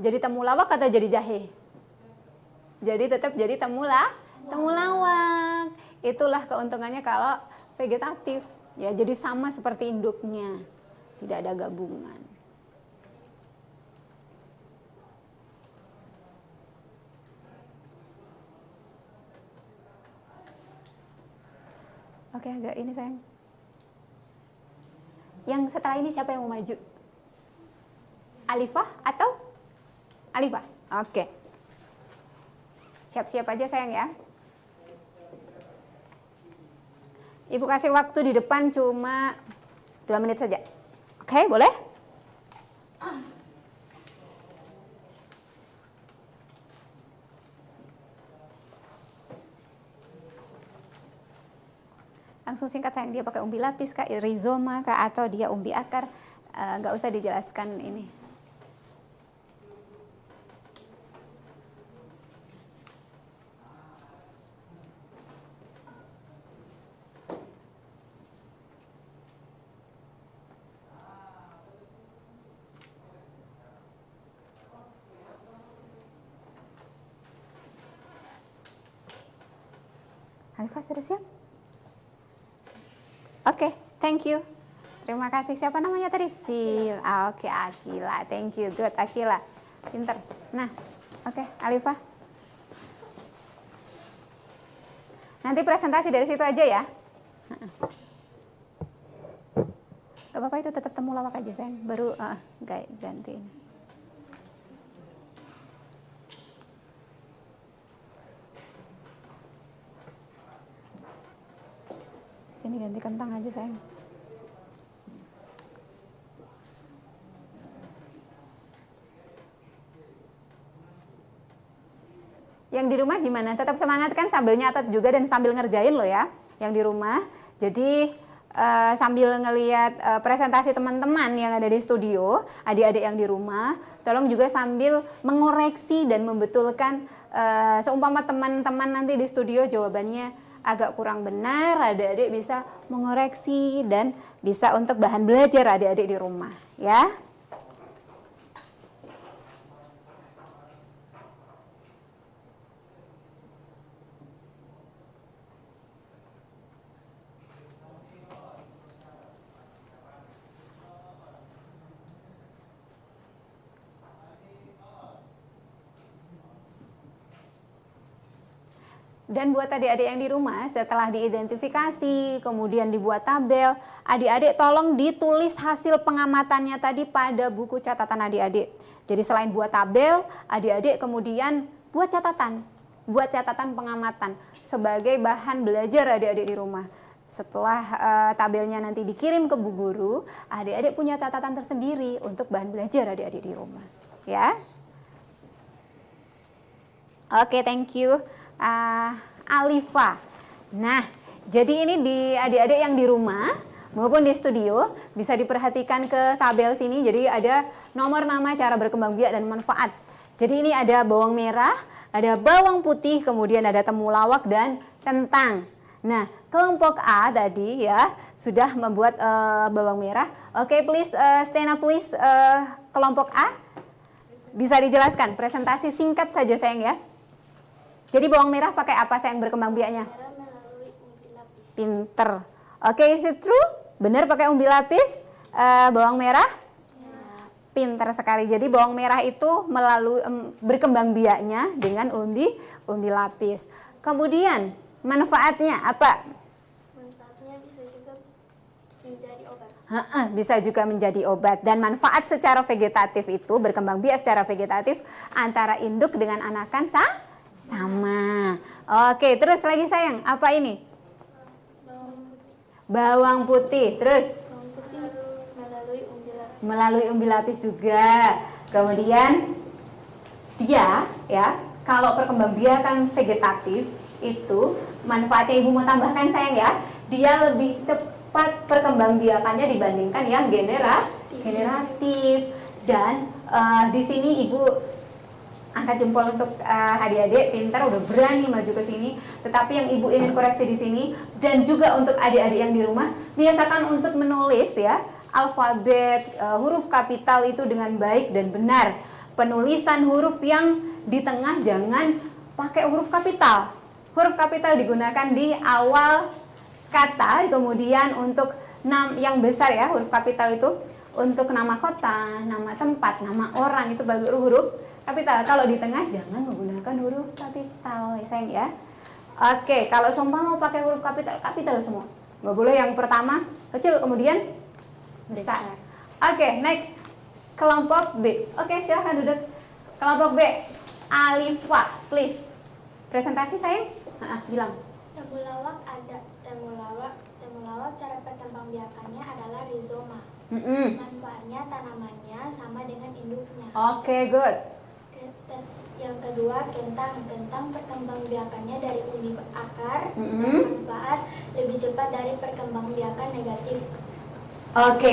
Jadi temulawak atau jadi jahe? Jadi tetap jadi temulawak. Itulah keuntungannya kalau vegetatif. Ya, jadi sama seperti induknya. Tidak ada gabungan. Oke, agak ini sayang. Yang setelah ini siapa yang mau maju? Alifah atau Alifah? Oke. Siap-siap aja sayang ya. Ibu kasih waktu di depan cuma 2 menit saja. Oke, boleh? Langsung singkat sayang, dia pakai umbi lapis kah, rhizoma kah, atau dia umbi akar, nggak usah dijelaskan ini. Alifah sudah siap? Oke, thank you. Terima kasih. Siapa namanya tadi? Oke, Akila. Thank you. Good, Akila. Pinter. Nah, oke, Alifah. Nanti presentasi dari situ aja ya. Gak apa-apa, itu tetap temulawak aja sayang. Baru gantiin. Sini ganti kentang aja sayang. Yang di rumah gimana? Tetap semangat kan sambil nyatet juga dan sambil ngerjain loh ya. Yang di rumah. Jadi sambil ngelihat presentasi teman-teman yang ada di studio, adik-adik yang di rumah, tolong juga sambil mengoreksi dan membetulkan seumpama teman-teman nanti di studio jawabannya agak kurang benar, adik-adik bisa mengoreksi dan bisa untuk bahan belajar adik-adik di rumah, ya. Dan buat adik-adik yang di rumah, setelah diidentifikasi, kemudian dibuat tabel, adik-adik tolong ditulis hasil pengamatannya tadi pada buku catatan adik-adik. Jadi selain buat tabel, adik-adik kemudian buat catatan pengamatan sebagai bahan belajar adik-adik di rumah. Setelah tabelnya nanti dikirim ke bu guru, adik-adik punya catatan tersendiri untuk bahan belajar adik-adik di rumah. Ya. Oke, thank you. Alifa. Nah, jadi ini di adik-adik yang di rumah maupun di studio bisa diperhatikan ke tabel sini. Jadi ada nomor nama, cara berkembang biak dan manfaat. Jadi ini ada bawang merah, ada bawang putih, kemudian ada temulawak dan kentang. Nah, kelompok A tadi ya sudah membuat bawang merah. Oke, please stand up please, kelompok A. Bisa dijelaskan presentasi singkat saja sayang ya. Jadi bawang merah pakai apa sayang berkembang biaknya? Pinter. Oke, is it true? Benar pakai umbi lapis bawang merah? Pinter sekali. Jadi bawang merah itu melalui berkembang biaknya dengan umbi lapis. Kemudian manfaatnya apa? Manfaatnya bisa juga menjadi obat. Bisa juga menjadi obat. Dan manfaat secara vegetatif itu berkembang biak secara vegetatif antara induk dengan anakan sama. Oke, terus lagi sayang, apa ini? Bawang putih. Terus? Bawang putih melalui umbi lapis. Melalui umbi lapis juga. Kemudian dia ya, kalau perkembangbiakan vegetatif itu manfaatnya ibu mau tambahkan sayang ya, dia lebih cepat perkembangbiakannya dibandingkan yang generatif. Dan di sini ibu angkat jempol untuk adik-adik pintar, udah berani maju ke sini. Tetapi yang ibu ingin koreksi di sini dan juga untuk adik-adik yang di rumah, biasakan untuk menulis ya alfabet huruf kapital itu dengan baik dan benar. Penulisan huruf yang di tengah jangan pakai huruf kapital. Huruf kapital digunakan di awal kata, kemudian untuk yang besar ya huruf kapital itu untuk nama kota, nama tempat, nama orang itu baru huruf kapital. Kalau di tengah jangan menggunakan huruf kapital ya sayang ya. Oke, kalau sumpah mau pakai huruf kapital semua. Nggak boleh yang pertama kecil kemudian besar. Oke, next. Kelompok B. Oke, silahkan duduk. Kelompok B. Alifa, please. Presentasi sayang. Bilang. Temulawak cara perkembangbiakannya adalah rizoma. Manfaatnya tanamannya sama dengan induknya. Oke, good. Yang kedua, kentang perkembangbiakannya dari umbi akar dan manfaat lebih cepat dari perkembangbiakan negatif. Oke,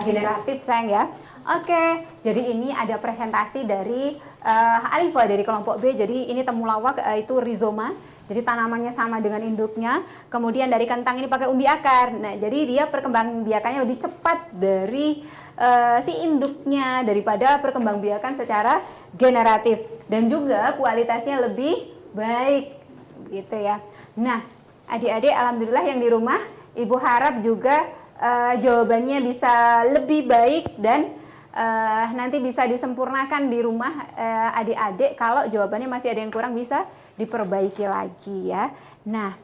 generatif sayang ya. Oke, jadi ini ada presentasi dari Alifa dari kelompok B. Jadi ini temulawak itu rizoma. Jadi tanamannya sama dengan induknya. Kemudian dari kentang ini pakai umbi akar. Nah, jadi dia perkembangbiakannya lebih cepat dari si induknya daripada perkembangbiakan secara generatif, dan juga kualitasnya lebih baik gitu ya. Nah, adik-adik alhamdulillah yang di rumah, ibu harap juga jawabannya bisa lebih baik dan nanti bisa disempurnakan di rumah adik-adik. Kalau jawabannya masih ada yang kurang bisa diperbaiki lagi ya. Nah,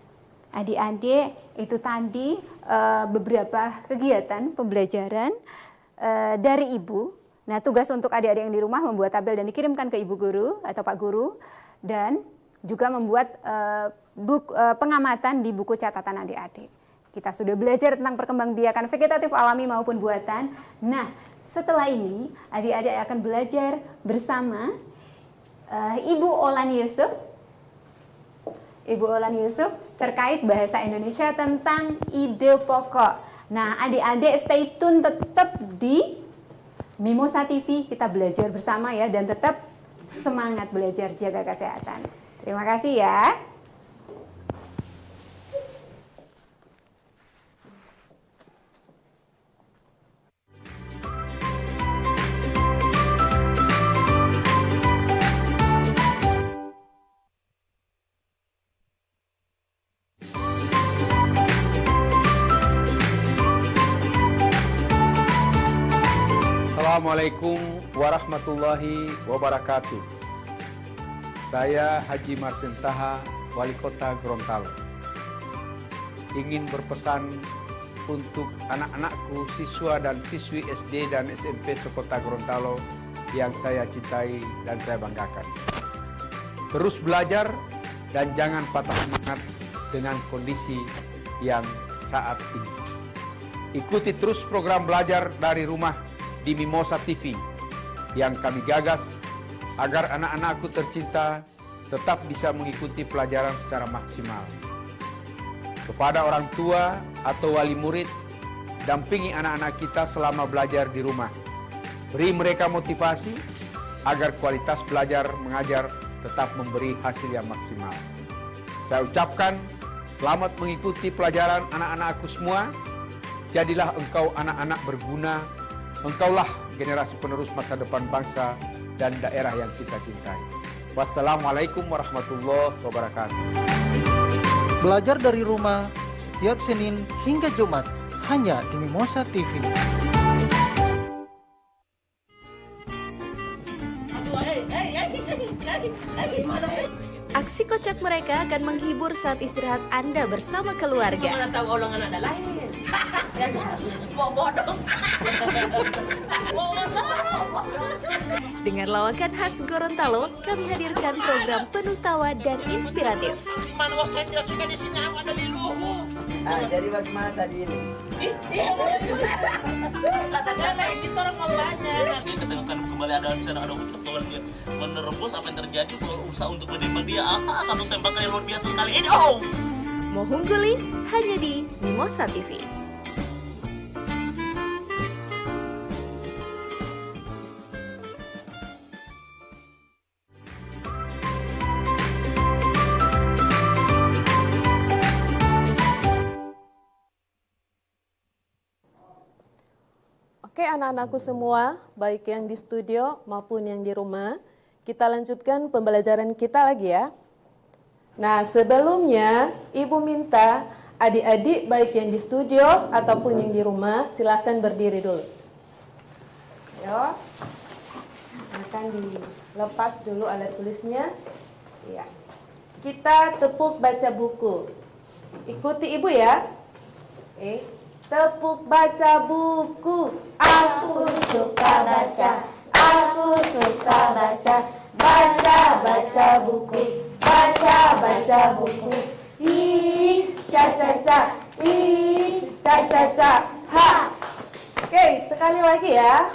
adik-adik itu tadi beberapa kegiatan pembelajaran dari ibu. Nah, tugas untuk adik-adik yang di rumah membuat tabel dan dikirimkan ke ibu guru atau pak guru, dan juga membuat pengamatan di buku catatan adik-adik. Kita sudah belajar tentang perkembangbiakan vegetatif alami maupun buatan. Nah, setelah ini adik-adik akan belajar bersama Ibu Olan Yusuf. Ibu Olan Yusuf terkait bahasa Indonesia tentang ide pokok. Nah, adik-adik stay tune tetap di Mimosa TV, kita belajar bersama ya, dan tetap semangat belajar, jaga kesehatan. Terima kasih ya. Assalamualaikum warahmatullahi wabarakatuh. Saya Haji Martin Taha, Wali Kota Gorontalo. Ingin berpesan untuk anak-anakku, siswa dan siswi SD dan SMP sekota Gorontalo yang saya cintai dan saya banggakan. Terus belajar dan jangan patah semangat dengan kondisi yang saat ini. Ikuti terus program belajar dari rumah di Mimosa TV yang kami gagas agar anak-anakku tercinta tetap bisa mengikuti pelajaran secara maksimal. Kepada orang tua atau wali murid, dampingi anak-anak kita selama belajar di rumah. Beri mereka motivasi agar kualitas belajar mengajar tetap memberi hasil yang maksimal. Saya ucapkan selamat mengikuti pelajaran anak-anakku semua. Jadilah engkau anak-anak berguna. Engkaulah generasi penerus masa depan bangsa dan daerah yang kita cintai. Wassalamualaikum warahmatullahi wabarakatuh. Belajar dari rumah setiap Senin hingga Jumat hanya di Mimosa TV. Aksi kocak mereka akan menghibur saat istirahat Anda bersama keluarga. Mana tahu orang anak lain. Bodoh. Dengan lawakan khas Gorontalo, kami hadirkan program penuh tawa dan inspiratif. Mana waktu saya tidak suka di sini ada di luhu. Jadi bagaimana tadi ini? Katakanlah kita orang mau banyak. Dia ketemukan kembali ada di sana ada pertolongan dia menerobos apa yang terjadi berusaha untuk menembak dia. Satu tembakan yang luar biasa sekali. Ini Mohungguli hanya di Mimosa TV. Oke anak-anakku semua, baik yang di studio maupun yang di rumah, kita lanjutkan pembelajaran kita lagi ya. Nah sebelumnya Ibu minta adik-adik baik yang di studio ataupun yang di rumah silahkan berdiri dulu. Ayo, akan dilepas dulu alat tulisnya. Ya. Kita tepuk baca buku. Ikuti Ibu ya. Tepuk baca buku. Aku suka baca, aku suka baca, baca buku, baca buku. Ca. Ha. Oke, sekali lagi ya.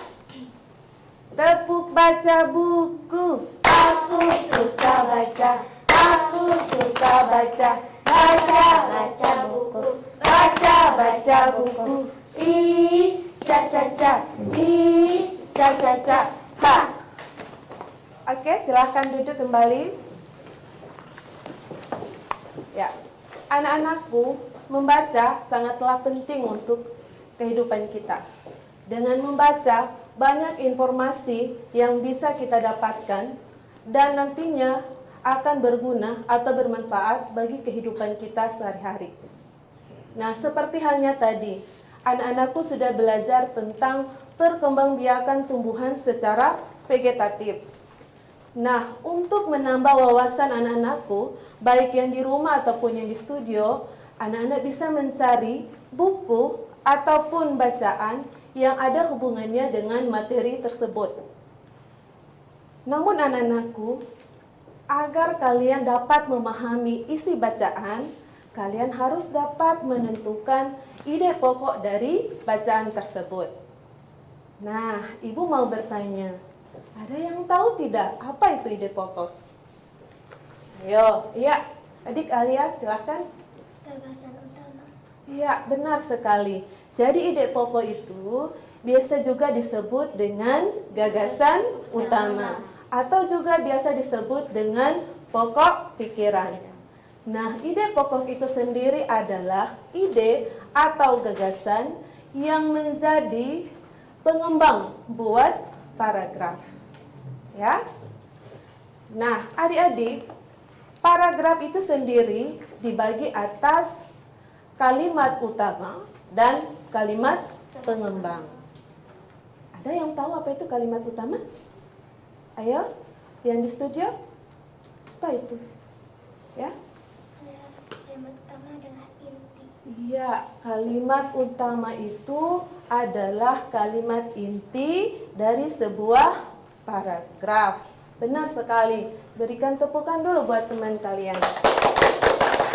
Tepuk baca buku. Aku suka baca, aku suka baca, baca buku, baca buku. Ca. Ha. Oke, silahkan duduk kembali. Ya, anak-anakku, membaca sangatlah penting untuk kehidupan kita. Dengan membaca, banyak informasi yang bisa kita dapatkan dan nantinya akan berguna atau bermanfaat bagi kehidupan kita sehari-hari. Nah, seperti halnya tadi, anak-anakku sudah belajar tentang perkembangbiakan tumbuhan secara vegetatif. Nah, untuk menambah wawasan anak-anakku, baik yang di rumah ataupun yang di studio, anak-anak bisa mencari buku ataupun bacaan yang ada hubungannya dengan materi tersebut. Namun anak-anakku, agar kalian dapat memahami isi bacaan, kalian harus dapat menentukan ide pokok dari bacaan tersebut. Nah, Ibu mau bertanya, ada yang tahu tidak apa itu ide pokok? Ayo, iya, adik Alia silahkan. Gagasan utama. Iya, benar sekali. Jadi ide pokok itu biasa juga disebut dengan gagasan utama atau juga biasa disebut dengan pokok pikiran. Nah, ide pokok itu sendiri adalah ide atau gagasan yang menjadi pengembang buat paragraf. Ya. Nah, adik-adik, paragraf itu sendiri dibagi atas kalimat utama dan kalimat pengembang. Ada yang tahu apa itu kalimat utama? Ayo, yang di studio? Apa itu? Ya? Kalimat utama adalah inti. Iya, kalimat utama itu adalah kalimat inti dari sebuah paragraf. Benar sekali. Berikan tepukan dulu buat teman kalian.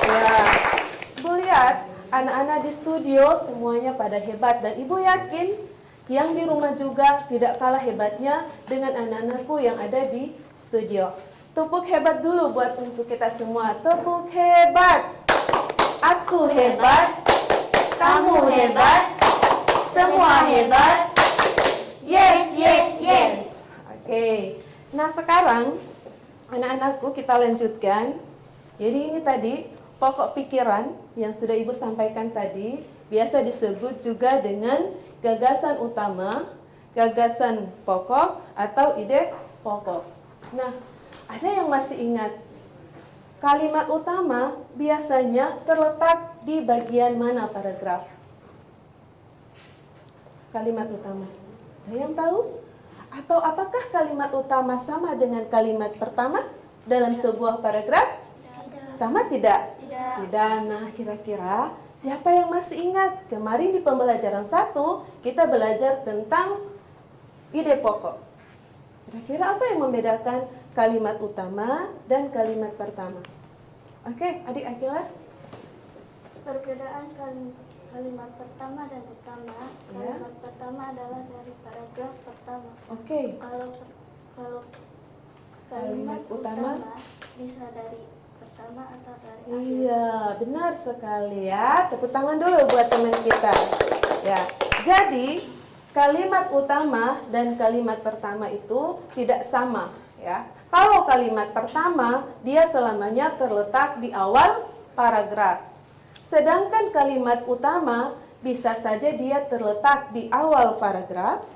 Ya, Ibu lihat anak-anak di studio semuanya pada hebat dan Ibu yakin yang di rumah juga tidak kalah hebatnya dengan anak-anakku yang ada di studio. Tepuk hebat dulu buat untuk kita semua. Tepuk hebat. Aku hebat. Kamu hebat. Semua hebat. Yes, yes, yes. Oke. Nah, sekarang anak-anakku kita lanjutkan. Jadi ini tadi pokok pikiran yang sudah Ibu sampaikan tadi biasa disebut juga dengan gagasan utama, gagasan pokok, atau ide pokok. Nah, ada yang masih ingat? Kalimat utama biasanya terletak di bagian mana paragraf? Kalimat utama. Ada yang tahu? Atau apakah kalimat utama sama dengan kalimat pertama dalam sebuah paragraf? Sama tidak? Tidak. Nah, kira-kira siapa yang masih ingat? Kemarin di pembelajaran 1 kita belajar tentang ide pokok. Kira-kira apa yang membedakan kalimat utama dan kalimat pertama? Oke, adik Akila. Perbedaan kalimat pertama dan utama. Kalimat pertama adalah dari paragraf pertama. Oke. Kalau kalimat utama bisa dari pertama atau dari akhir. Iya, benar sekali ya. Tepuk tangan dulu buat teman kita. Ya. Jadi, kalimat utama dan kalimat pertama itu tidak sama, ya. Kalau kalimat pertama, dia selamanya terletak di awal paragraf. Sedangkan kalimat utama bisa saja dia terletak di awal paragraf,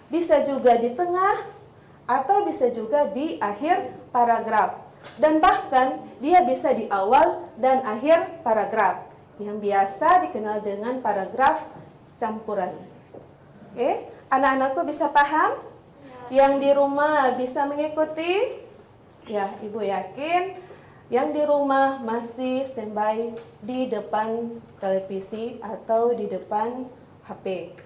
bisa juga di tengah, atau bisa juga di akhir paragraf. Dan bahkan dia bisa di awal dan akhir paragraf, yang biasa dikenal dengan paragraf campuran. Oke, anak-anakku bisa paham? Yang di rumah bisa mengikuti? Ya, Ibu yakin yang di rumah masih standby di depan televisi atau di depan HP.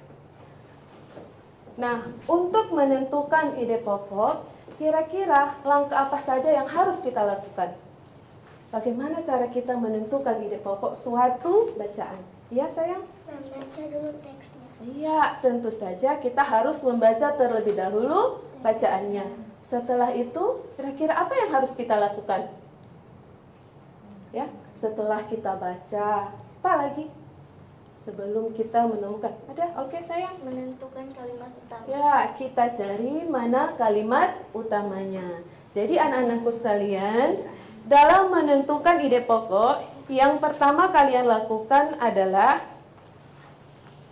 Nah, untuk menentukan ide pokok, kira-kira langkah apa saja yang harus kita lakukan? Bagaimana cara kita menentukan ide pokok suatu bacaan? Ya, sayang? Membaca dulu teksnya. Iya, tentu saja kita harus membaca terlebih dahulu bacaannya. Setelah itu, kira-kira apa yang harus kita lakukan? Ya, setelah kita baca, apa lagi? Sebelum kita menemukan, ada? Oke, sayang. Menentukan kalimat utama. Ya, kita cari mana kalimat utamanya. Jadi anak-anakku sekalian, dalam menentukan ide pokok, yang pertama kalian lakukan adalah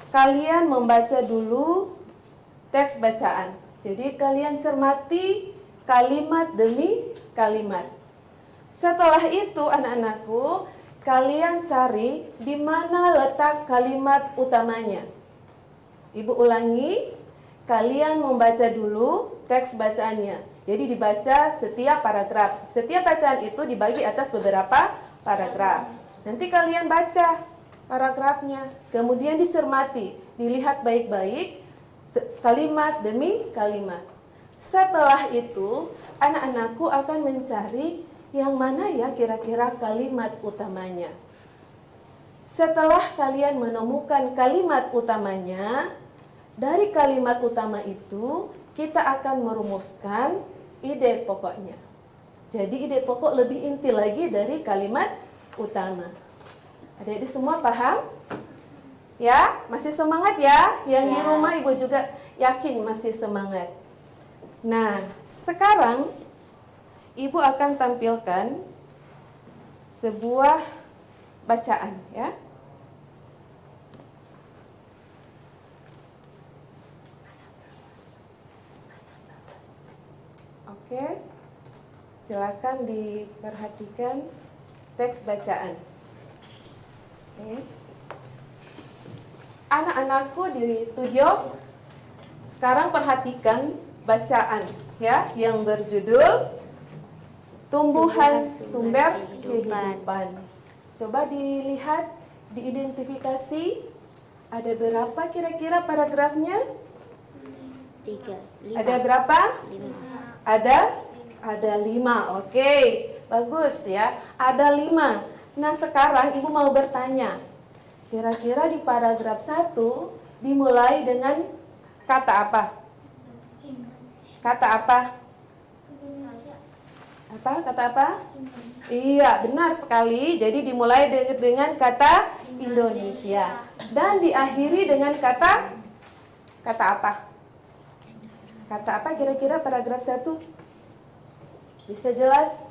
kalian membaca dulu teks bacaan. Jadi kalian cermati kalimat demi kalimat. Setelah itu anak-anakku, kalian cari di mana letak kalimat utamanya. Ibu ulangi, kalian membaca dulu teks bacaannya. Jadi dibaca setiap paragraf. Setiap bacaan itu dibagi atas beberapa paragraf. Nanti kalian baca paragrafnya, kemudian dicermati, dilihat baik-baik kalimat demi kalimat. Setelah itu, anak-anakku akan mencari yang mana ya kira-kira kalimat utamanya. Setelah kalian menemukan kalimat utamanya, dari kalimat utama itu kita akan merumuskan ide pokoknya. Jadi ide pokok lebih inti lagi dari kalimat utama. Adik-adik semua paham? Ya, masih semangat ya? Yang di rumah Ibu juga yakin masih semangat. Nah, sekarang Ibu akan tampilkan sebuah bacaan ya. Oke. Silakan diperhatikan teks bacaan. Oke. Anak-anakku di studio Sekarang perhatikan bacaan ya yang berjudul Tumbuhan Sumber Kehidupan. Coba dilihat, diidentifikasi, ada berapa kira-kira paragrafnya? 3, 5. Ada berapa? 5. Ada 5. Oke, bagus ya. Ada 5. Nah, sekarang Ibu mau bertanya. Kira-kira di paragraf 1 dimulai dengan kata apa? Kata apa? Kata apa? Iya, benar sekali. Jadi dimulai dengan kata Indonesia dan diakhiri dengan kata apa? Kata apa kira-kira paragraf 1? Bisa jelas?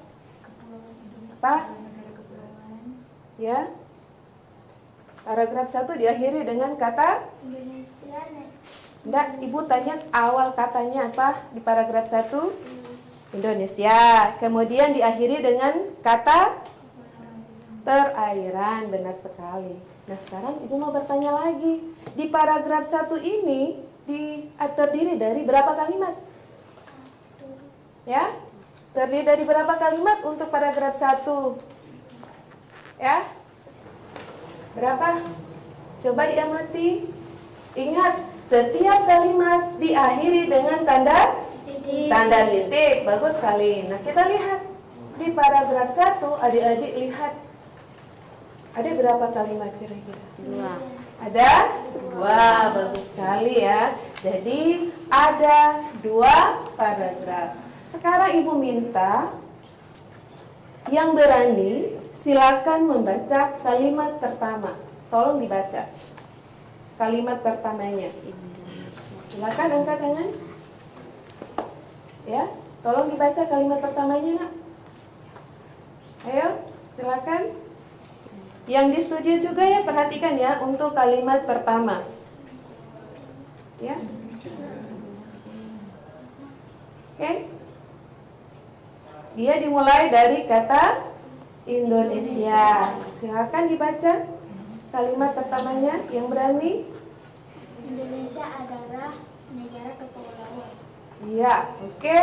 Apa? Ya. Paragraf 1 diakhiri dengan kata Indonesia. Enggak, Ibu tanya awal katanya apa di paragraf 1? Indonesia. Kemudian diakhiri dengan kata perairan. Benar sekali. Nah, sekarang Ibu mau bertanya lagi. Di paragraf 1 ini terdiri dari berapa kalimat? Ya? Terdiri dari berapa kalimat untuk paragraf 1? Ya? Berapa? Coba diamati. Ingat, setiap kalimat diakhiri dengan tanda titik. Bagus sekali. Nah, kita lihat di paragraf 1, adik-adik lihat. Ada berapa kalimat kira-kira? 2. Ada 2. Bagus sekali ya. Jadi ada 2 paragraf. Sekarang Ibu minta yang berani silakan membaca kalimat pertama. Tolong dibaca kalimat pertamanya. Silakan angkat tangan. Ya, tolong dibaca kalimat pertamanya, Nak. Ayo, silakan. Yang di studio juga ya, perhatikan ya untuk kalimat pertama. Ya. Oke. Dia dimulai dari kata Indonesia. Silakan dibaca kalimat pertamanya yang berani. Indonesia adalah negara kepulauan. Iya, oke.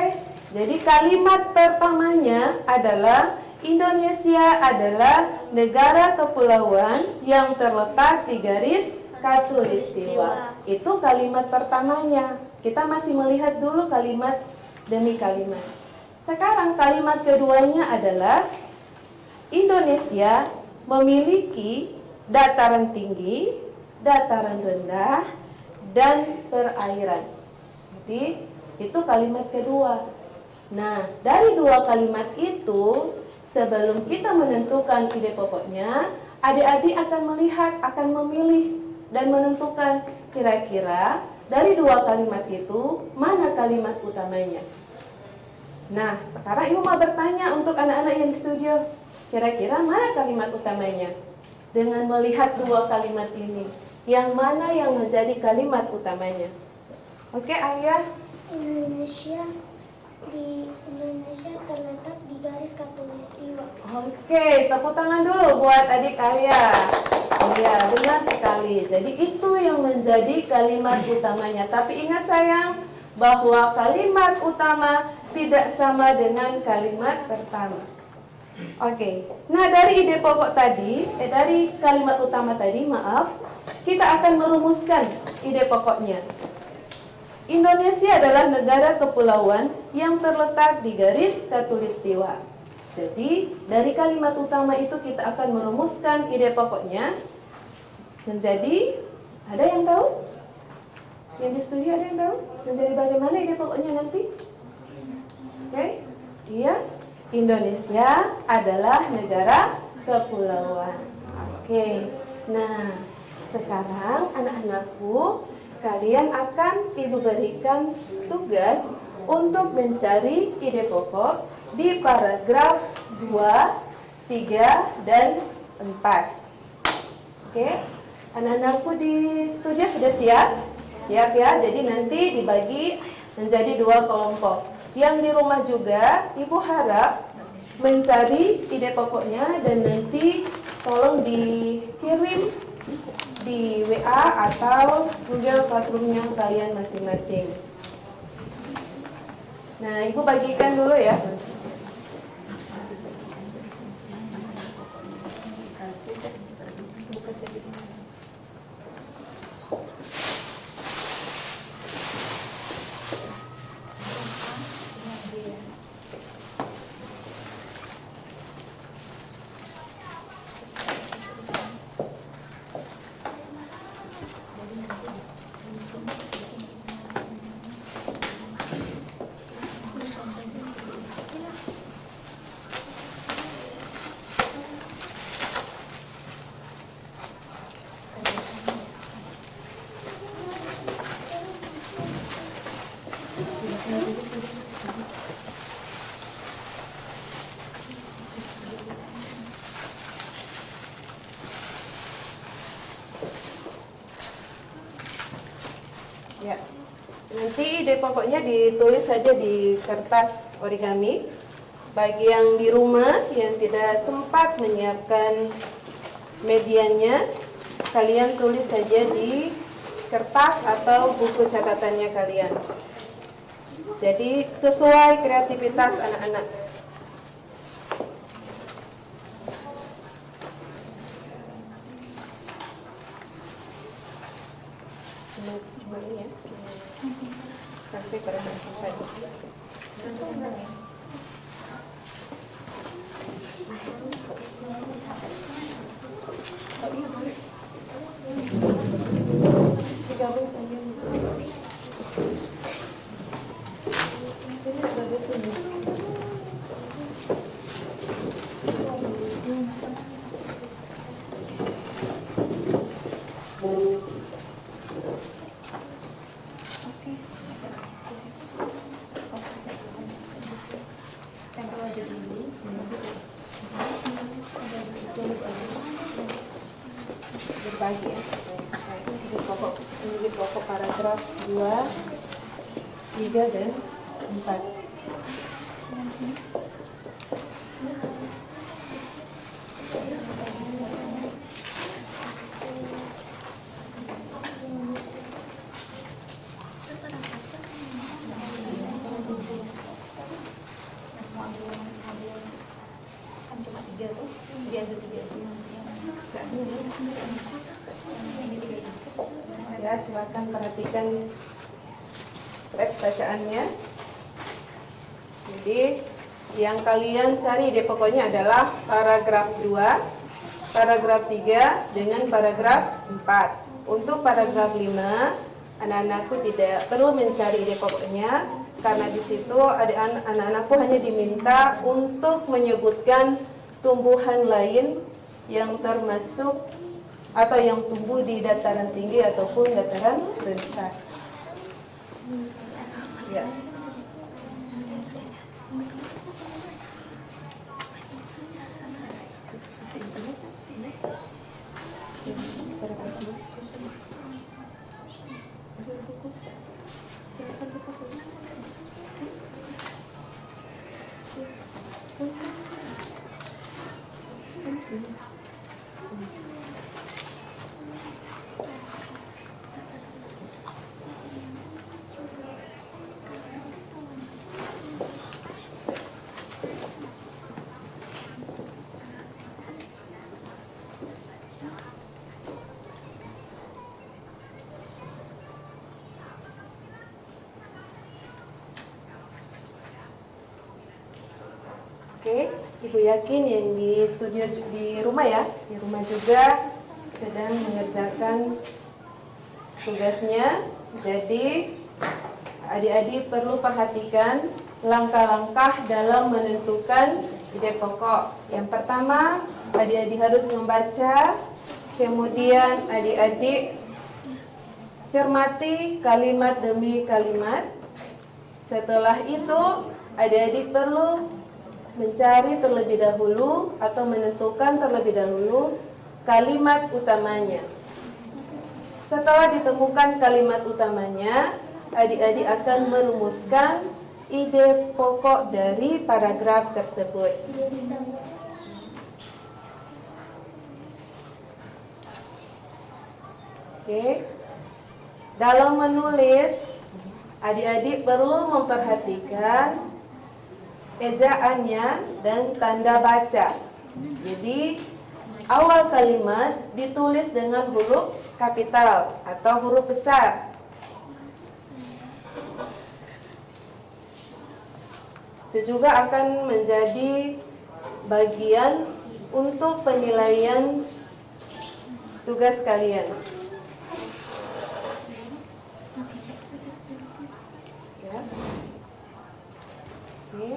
Jadi kalimat pertamanya adalah Indonesia adalah negara kepulauan yang terletak di garis khatulistiwa. Itu kalimat pertamanya. Kita masih melihat dulu kalimat demi kalimat. Sekarang kalimat keduanya adalah Indonesia memiliki dataran tinggi, dataran rendah, dan perairan. Jadi itu kalimat kedua. Nah, dari 2 kalimat itu, sebelum kita menentukan ide pokoknya, adik-adik akan melihat, akan memilih dan menentukan kira-kira dari 2 kalimat itu mana kalimat utamanya. Nah, sekarang Ibu mau bertanya untuk anak-anak yang di studio, kira-kira mana kalimat utamanya? Dengan melihat 2 kalimat ini, yang mana yang menjadi kalimat utamanya? Oke, Alia. Indonesia terletak di garis khatulistiwa. Oke, tepuk tangan dulu buat adik Alia. Iya, benar sekali. Jadi itu yang menjadi kalimat utamanya. Tapi ingat sayang, bahwa kalimat utama tidak sama dengan kalimat pertama. Oke. Nah, dari ide pokok tadi, dari kalimat utama tadi, maaf, kita akan merumuskan ide pokoknya. Indonesia adalah negara kepulauan yang terletak di garis khatulistiwa. Jadi, dari kalimat utama itu kita akan merumuskan ide pokoknya menjadi, ada yang tahu? Yang di studio ada yang tahu? Menjadi bagaimana ide pokoknya nanti? Oke? Iya. Indonesia adalah negara kepulauan. Oke. Nah, sekarang anak-anakku, kalian akan Ibu berikan tugas untuk mencari ide pokok di paragraf 2, 3, dan 4. Oke, anak-anakku di studio sudah siap? Siap ya, jadi nanti dibagi menjadi 2 kelompok. Yang di rumah juga, Ibu harap mencari ide pokoknya dan nanti tolong dikirim di WA atau Google Classroom-nya kalian masing-masing. Nah, Ibu bagikan dulu ya. Ya, nanti ide pokoknya ditulis saja di kertas origami. Bagi yang di rumah yang tidak sempat menyiapkan medianya, kalian tulis saja di kertas atau buku catatannya kalian. Jadi sesuai kreativitas anak-anak. Cuma ini ya, sampai pada sampai. Digabung saja. Sini ada sini. Berbagi ya. Ini di pokok paragraf 2, 3 dan 4. Ya, silakan perhatikan teks bacaannya. Jadi, yang kalian cari deh pokoknya adalah paragraf 2, paragraf 3 dengan paragraf 4. Untuk paragraf 5, anak-anakku tidak perlu mencari ide pokoknya karena di situ anak-anakku hanya diminta untuk menyebutkan tumbuhan lain yang termasuk atau yang tumbuh di dataran tinggi ataupun dataran rendah. Ya. Oke, Ibu yakin yang di studio di rumah ya, di rumah juga sedang mengerjakan tugasnya. Jadi adik-adik perlu perhatikan langkah-langkah dalam menentukan ide pokok. Yang pertama, adik-adik harus membaca, kemudian adik-adik cermati kalimat demi kalimat. Setelah itu, adik-adik perlu mencari terlebih dahulu atau menentukan terlebih dahulu kalimat utamanya. Setelah ditemukan kalimat utamanya, adik-adik akan merumuskan ide pokok dari paragraf tersebut. Oke. Dalam menulis, adik-adik perlu memperhatikan ejaannya dan tanda baca. Jadi, awal kalimat ditulis dengan huruf kapital atau huruf besar. Itu juga akan menjadi bagian untuk penilaian tugas kalian. Ya. Oke.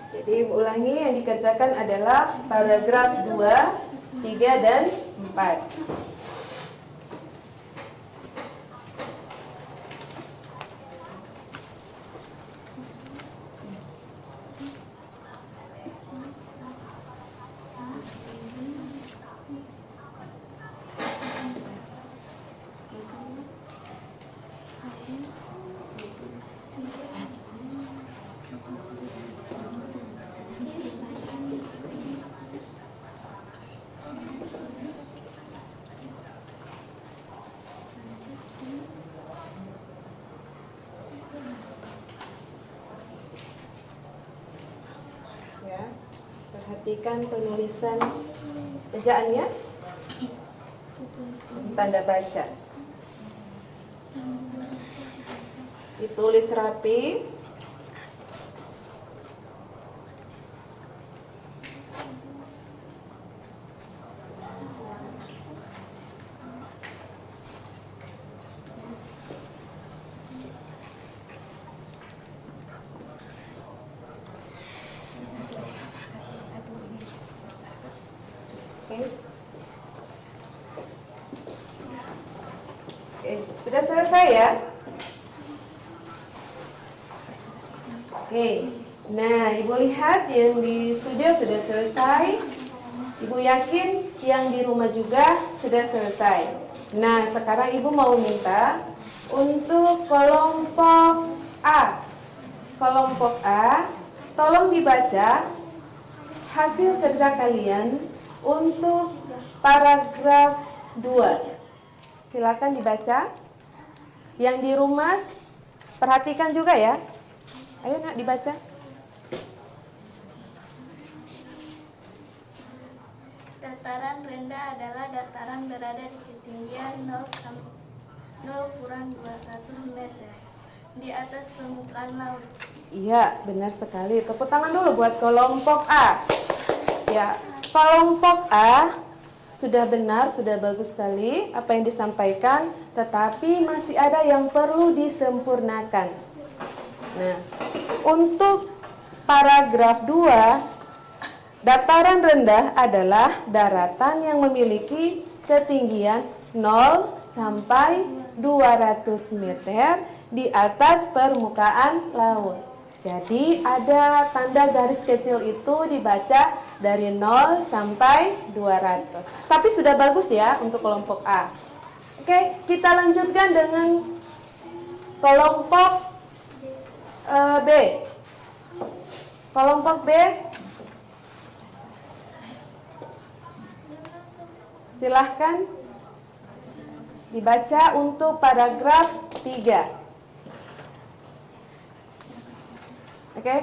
Jadi ulangi, yang dikerjakan adalah paragraf 2, 3, dan 4. Ya, perhatikan penulisan ejaannya, tanda baca. Ditulis rapi. Oke, sudah selesai ya? Oke, nah Ibu lihat yang di studio sudah selesai. Ibu yakin yang di rumah juga sudah selesai. Nah, sekarang Ibu mau minta untuk kelompok A. Kelompok A, tolong dibaca hasil kerja kalian untuk paragraf 2. Silakan dibaca. Yang di rumah perhatikan juga ya. Ayo nak dibaca. Dataran rendah adalah dataran berada di ketinggian 0 kurang 200 meter di atas permukaan laut. Iya, benar sekali. Tepuk tangan dulu buat kelompok A. Ya, kelompok A sudah benar, sudah bagus sekali apa yang disampaikan, tetapi masih ada yang perlu disempurnakan. Nah, untuk paragraf 2, dataran rendah adalah daratan yang memiliki ketinggian 0 sampai 200 meter di atas permukaan laut. Jadi ada tanda garis kecil itu dibaca dari 0 sampai 200. Tapi sudah bagus ya untuk kelompok A. Oke, kita lanjutkan dengan kelompok B. Kelompok B, silahkan dibaca untuk paragraf 3. Oke?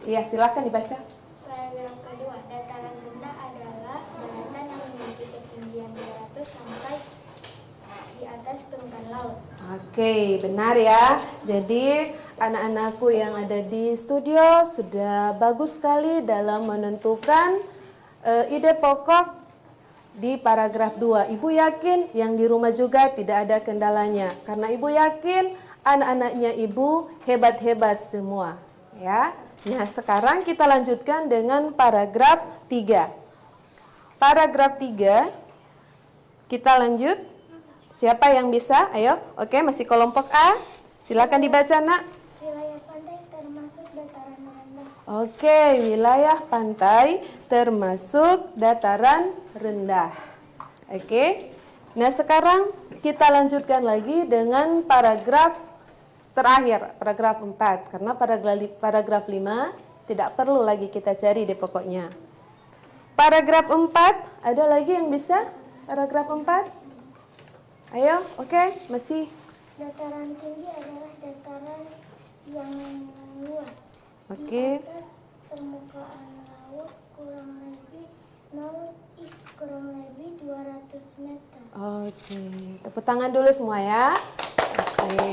Iya, silahkan dibaca. Paragraf kedua, dataran rendah adalah daratan yang memiliki ketinggian 200 sampai di atas permukaan laut. Oke, benar ya. Jadi anak-anakku yang ada di studio sudah bagus sekali dalam menentukan ide pokok di paragraf 2. Ibu yakin yang di rumah juga tidak ada kendalanya. Karena Ibu yakin anak-anaknya Ibu hebat-hebat semua. Ya. Nah, sekarang kita lanjutkan dengan paragraf 3. Paragraf 3, kita lanjut. Siapa yang bisa? Ayo, oke, masih kelompok A. Silakan dibaca, nak. Wilayah pantai termasuk dataran rendah. Oke, wilayah pantai termasuk dataran rendah. Oke. Nah, sekarang kita lanjutkan lagi dengan paragraf terakhir, paragraf 4. Karena paragraf 5 Tidak perlu lagi kita cari deh pokoknya. Paragraf 4, ada lagi yang bisa? Paragraf 4? Ayo, oke, masih. Dataran tinggi adalah dataran yang luas. Oke. Di atas permukaan laut kurang lebih 200 meter. Oke, tepuk tangan dulu semua ya. Oke,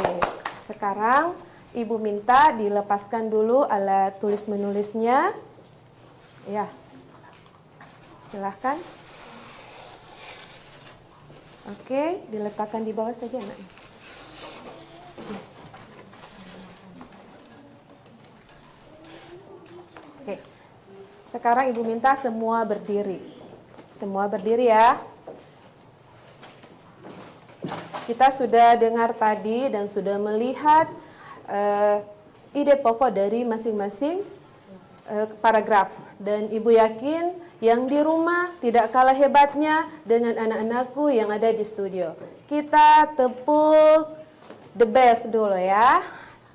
sekarang Ibu minta dilepaskan dulu alat tulis menulisnya. Ya, silahkan. Oke, diletakkan di bawah saja, Nak. Oke, sekarang Ibu minta semua berdiri. Semua berdiri ya. Kita sudah dengar tadi dan sudah melihat ide pokok dari masing-masing paragraf. Dan Ibu yakin yang di rumah tidak kalah hebatnya dengan anak-anakku yang ada di studio. Kita tepuk the best dulu ya.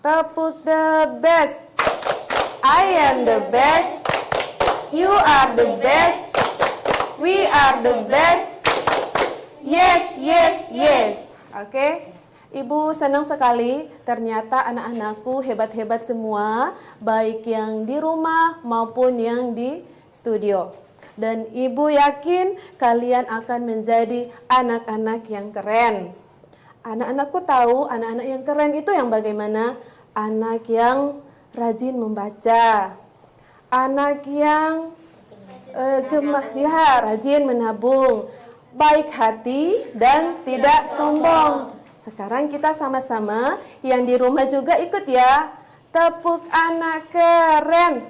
Tepuk the best. I am the best. You are the best. We are the best. Yes, yes, yes. Oke. Ibu senang sekali, ternyata anak-anakku hebat-hebat semua, baik yang di rumah maupun yang di studio. Dan Ibu yakin kalian akan menjadi anak-anak yang keren. Anak-anakku tahu anak-anak yang keren itu yang bagaimana? Anak yang rajin membaca, anak yang rajin menabung, baik hati dan tidak sombong. Sekarang kita sama-sama yang di rumah juga ikut ya. Tepuk anak keren.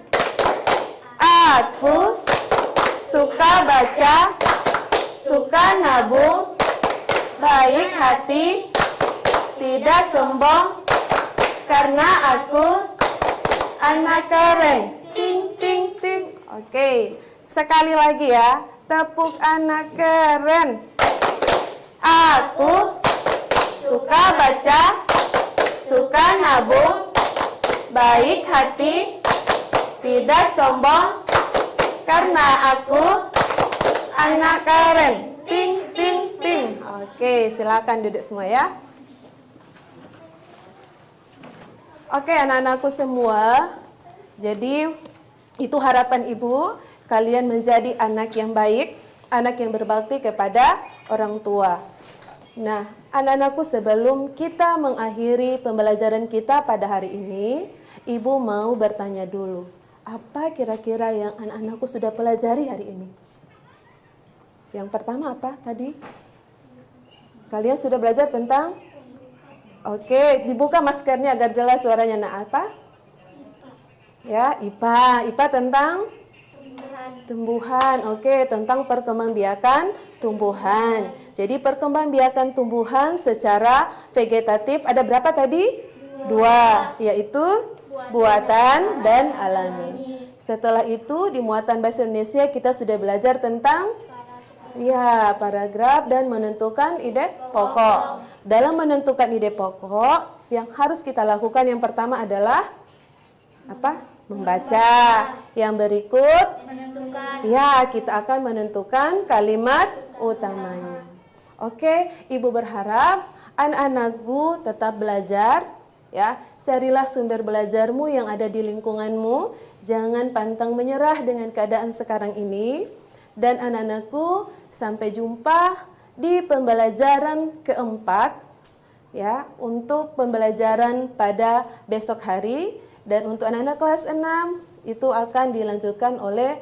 Aku suka baca, suka nabung, baik hati, tidak sombong, karena aku anak keren. Ting, ting, ting. Oke, sekali lagi ya. Tepuk anak keren. Aku suka baca, suka nabung, baik hati, tidak sombong, karena aku anak keren. Ting, ting, ting. Oke, silakan duduk semua ya. Oke, anak-anakku semua. Jadi, itu harapan Ibu, kalian menjadi anak yang baik, anak yang berbakti kepada orang tua. Nah, anak-anakku, sebelum kita mengakhiri pembelajaran kita pada hari ini, Ibu mau bertanya dulu, apa kira-kira yang anak-anakku sudah pelajari hari ini? Yang pertama apa tadi? Kalian sudah belajar tentang? Oke, dibuka maskernya agar jelas suaranya. Nah, apa? Ya, IPA. IPA tentang? Tumbuhan. Oke, tentang perkembangbiakan tumbuhan. Jadi perkembangbiakan tumbuhan secara vegetatif ada berapa tadi? Dua, yaitu buatan dan alami. Setelah itu di muatan bahasa Indonesia kita sudah belajar tentang paragraf dan menentukan ide pokok. Dalam menentukan ide pokok, yang harus kita lakukan yang pertama adalah apa? Membaca. Yang berikut kita akan menentukan kalimat utamanya. Oke, Ibu berharap anak-anakku tetap belajar ya. Carilah sumber belajarmu yang ada di lingkunganmu. Jangan pantang menyerah dengan keadaan sekarang ini. Dan anak-anakku, sampai jumpa di pembelajaran keempat ya, untuk pembelajaran pada besok hari. Dan untuk anak-anak kelas 6 itu akan dilanjutkan oleh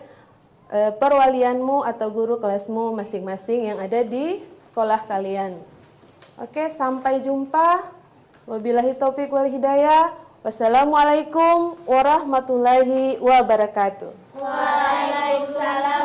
perwalianmu atau guru kelasmu masing-masing yang ada di sekolah kalian. Oke, sampai jumpa. Wabillahi taufiq wal hidayah. Wassalamualaikum warahmatullahi wabarakatuh. Waalaikumsalam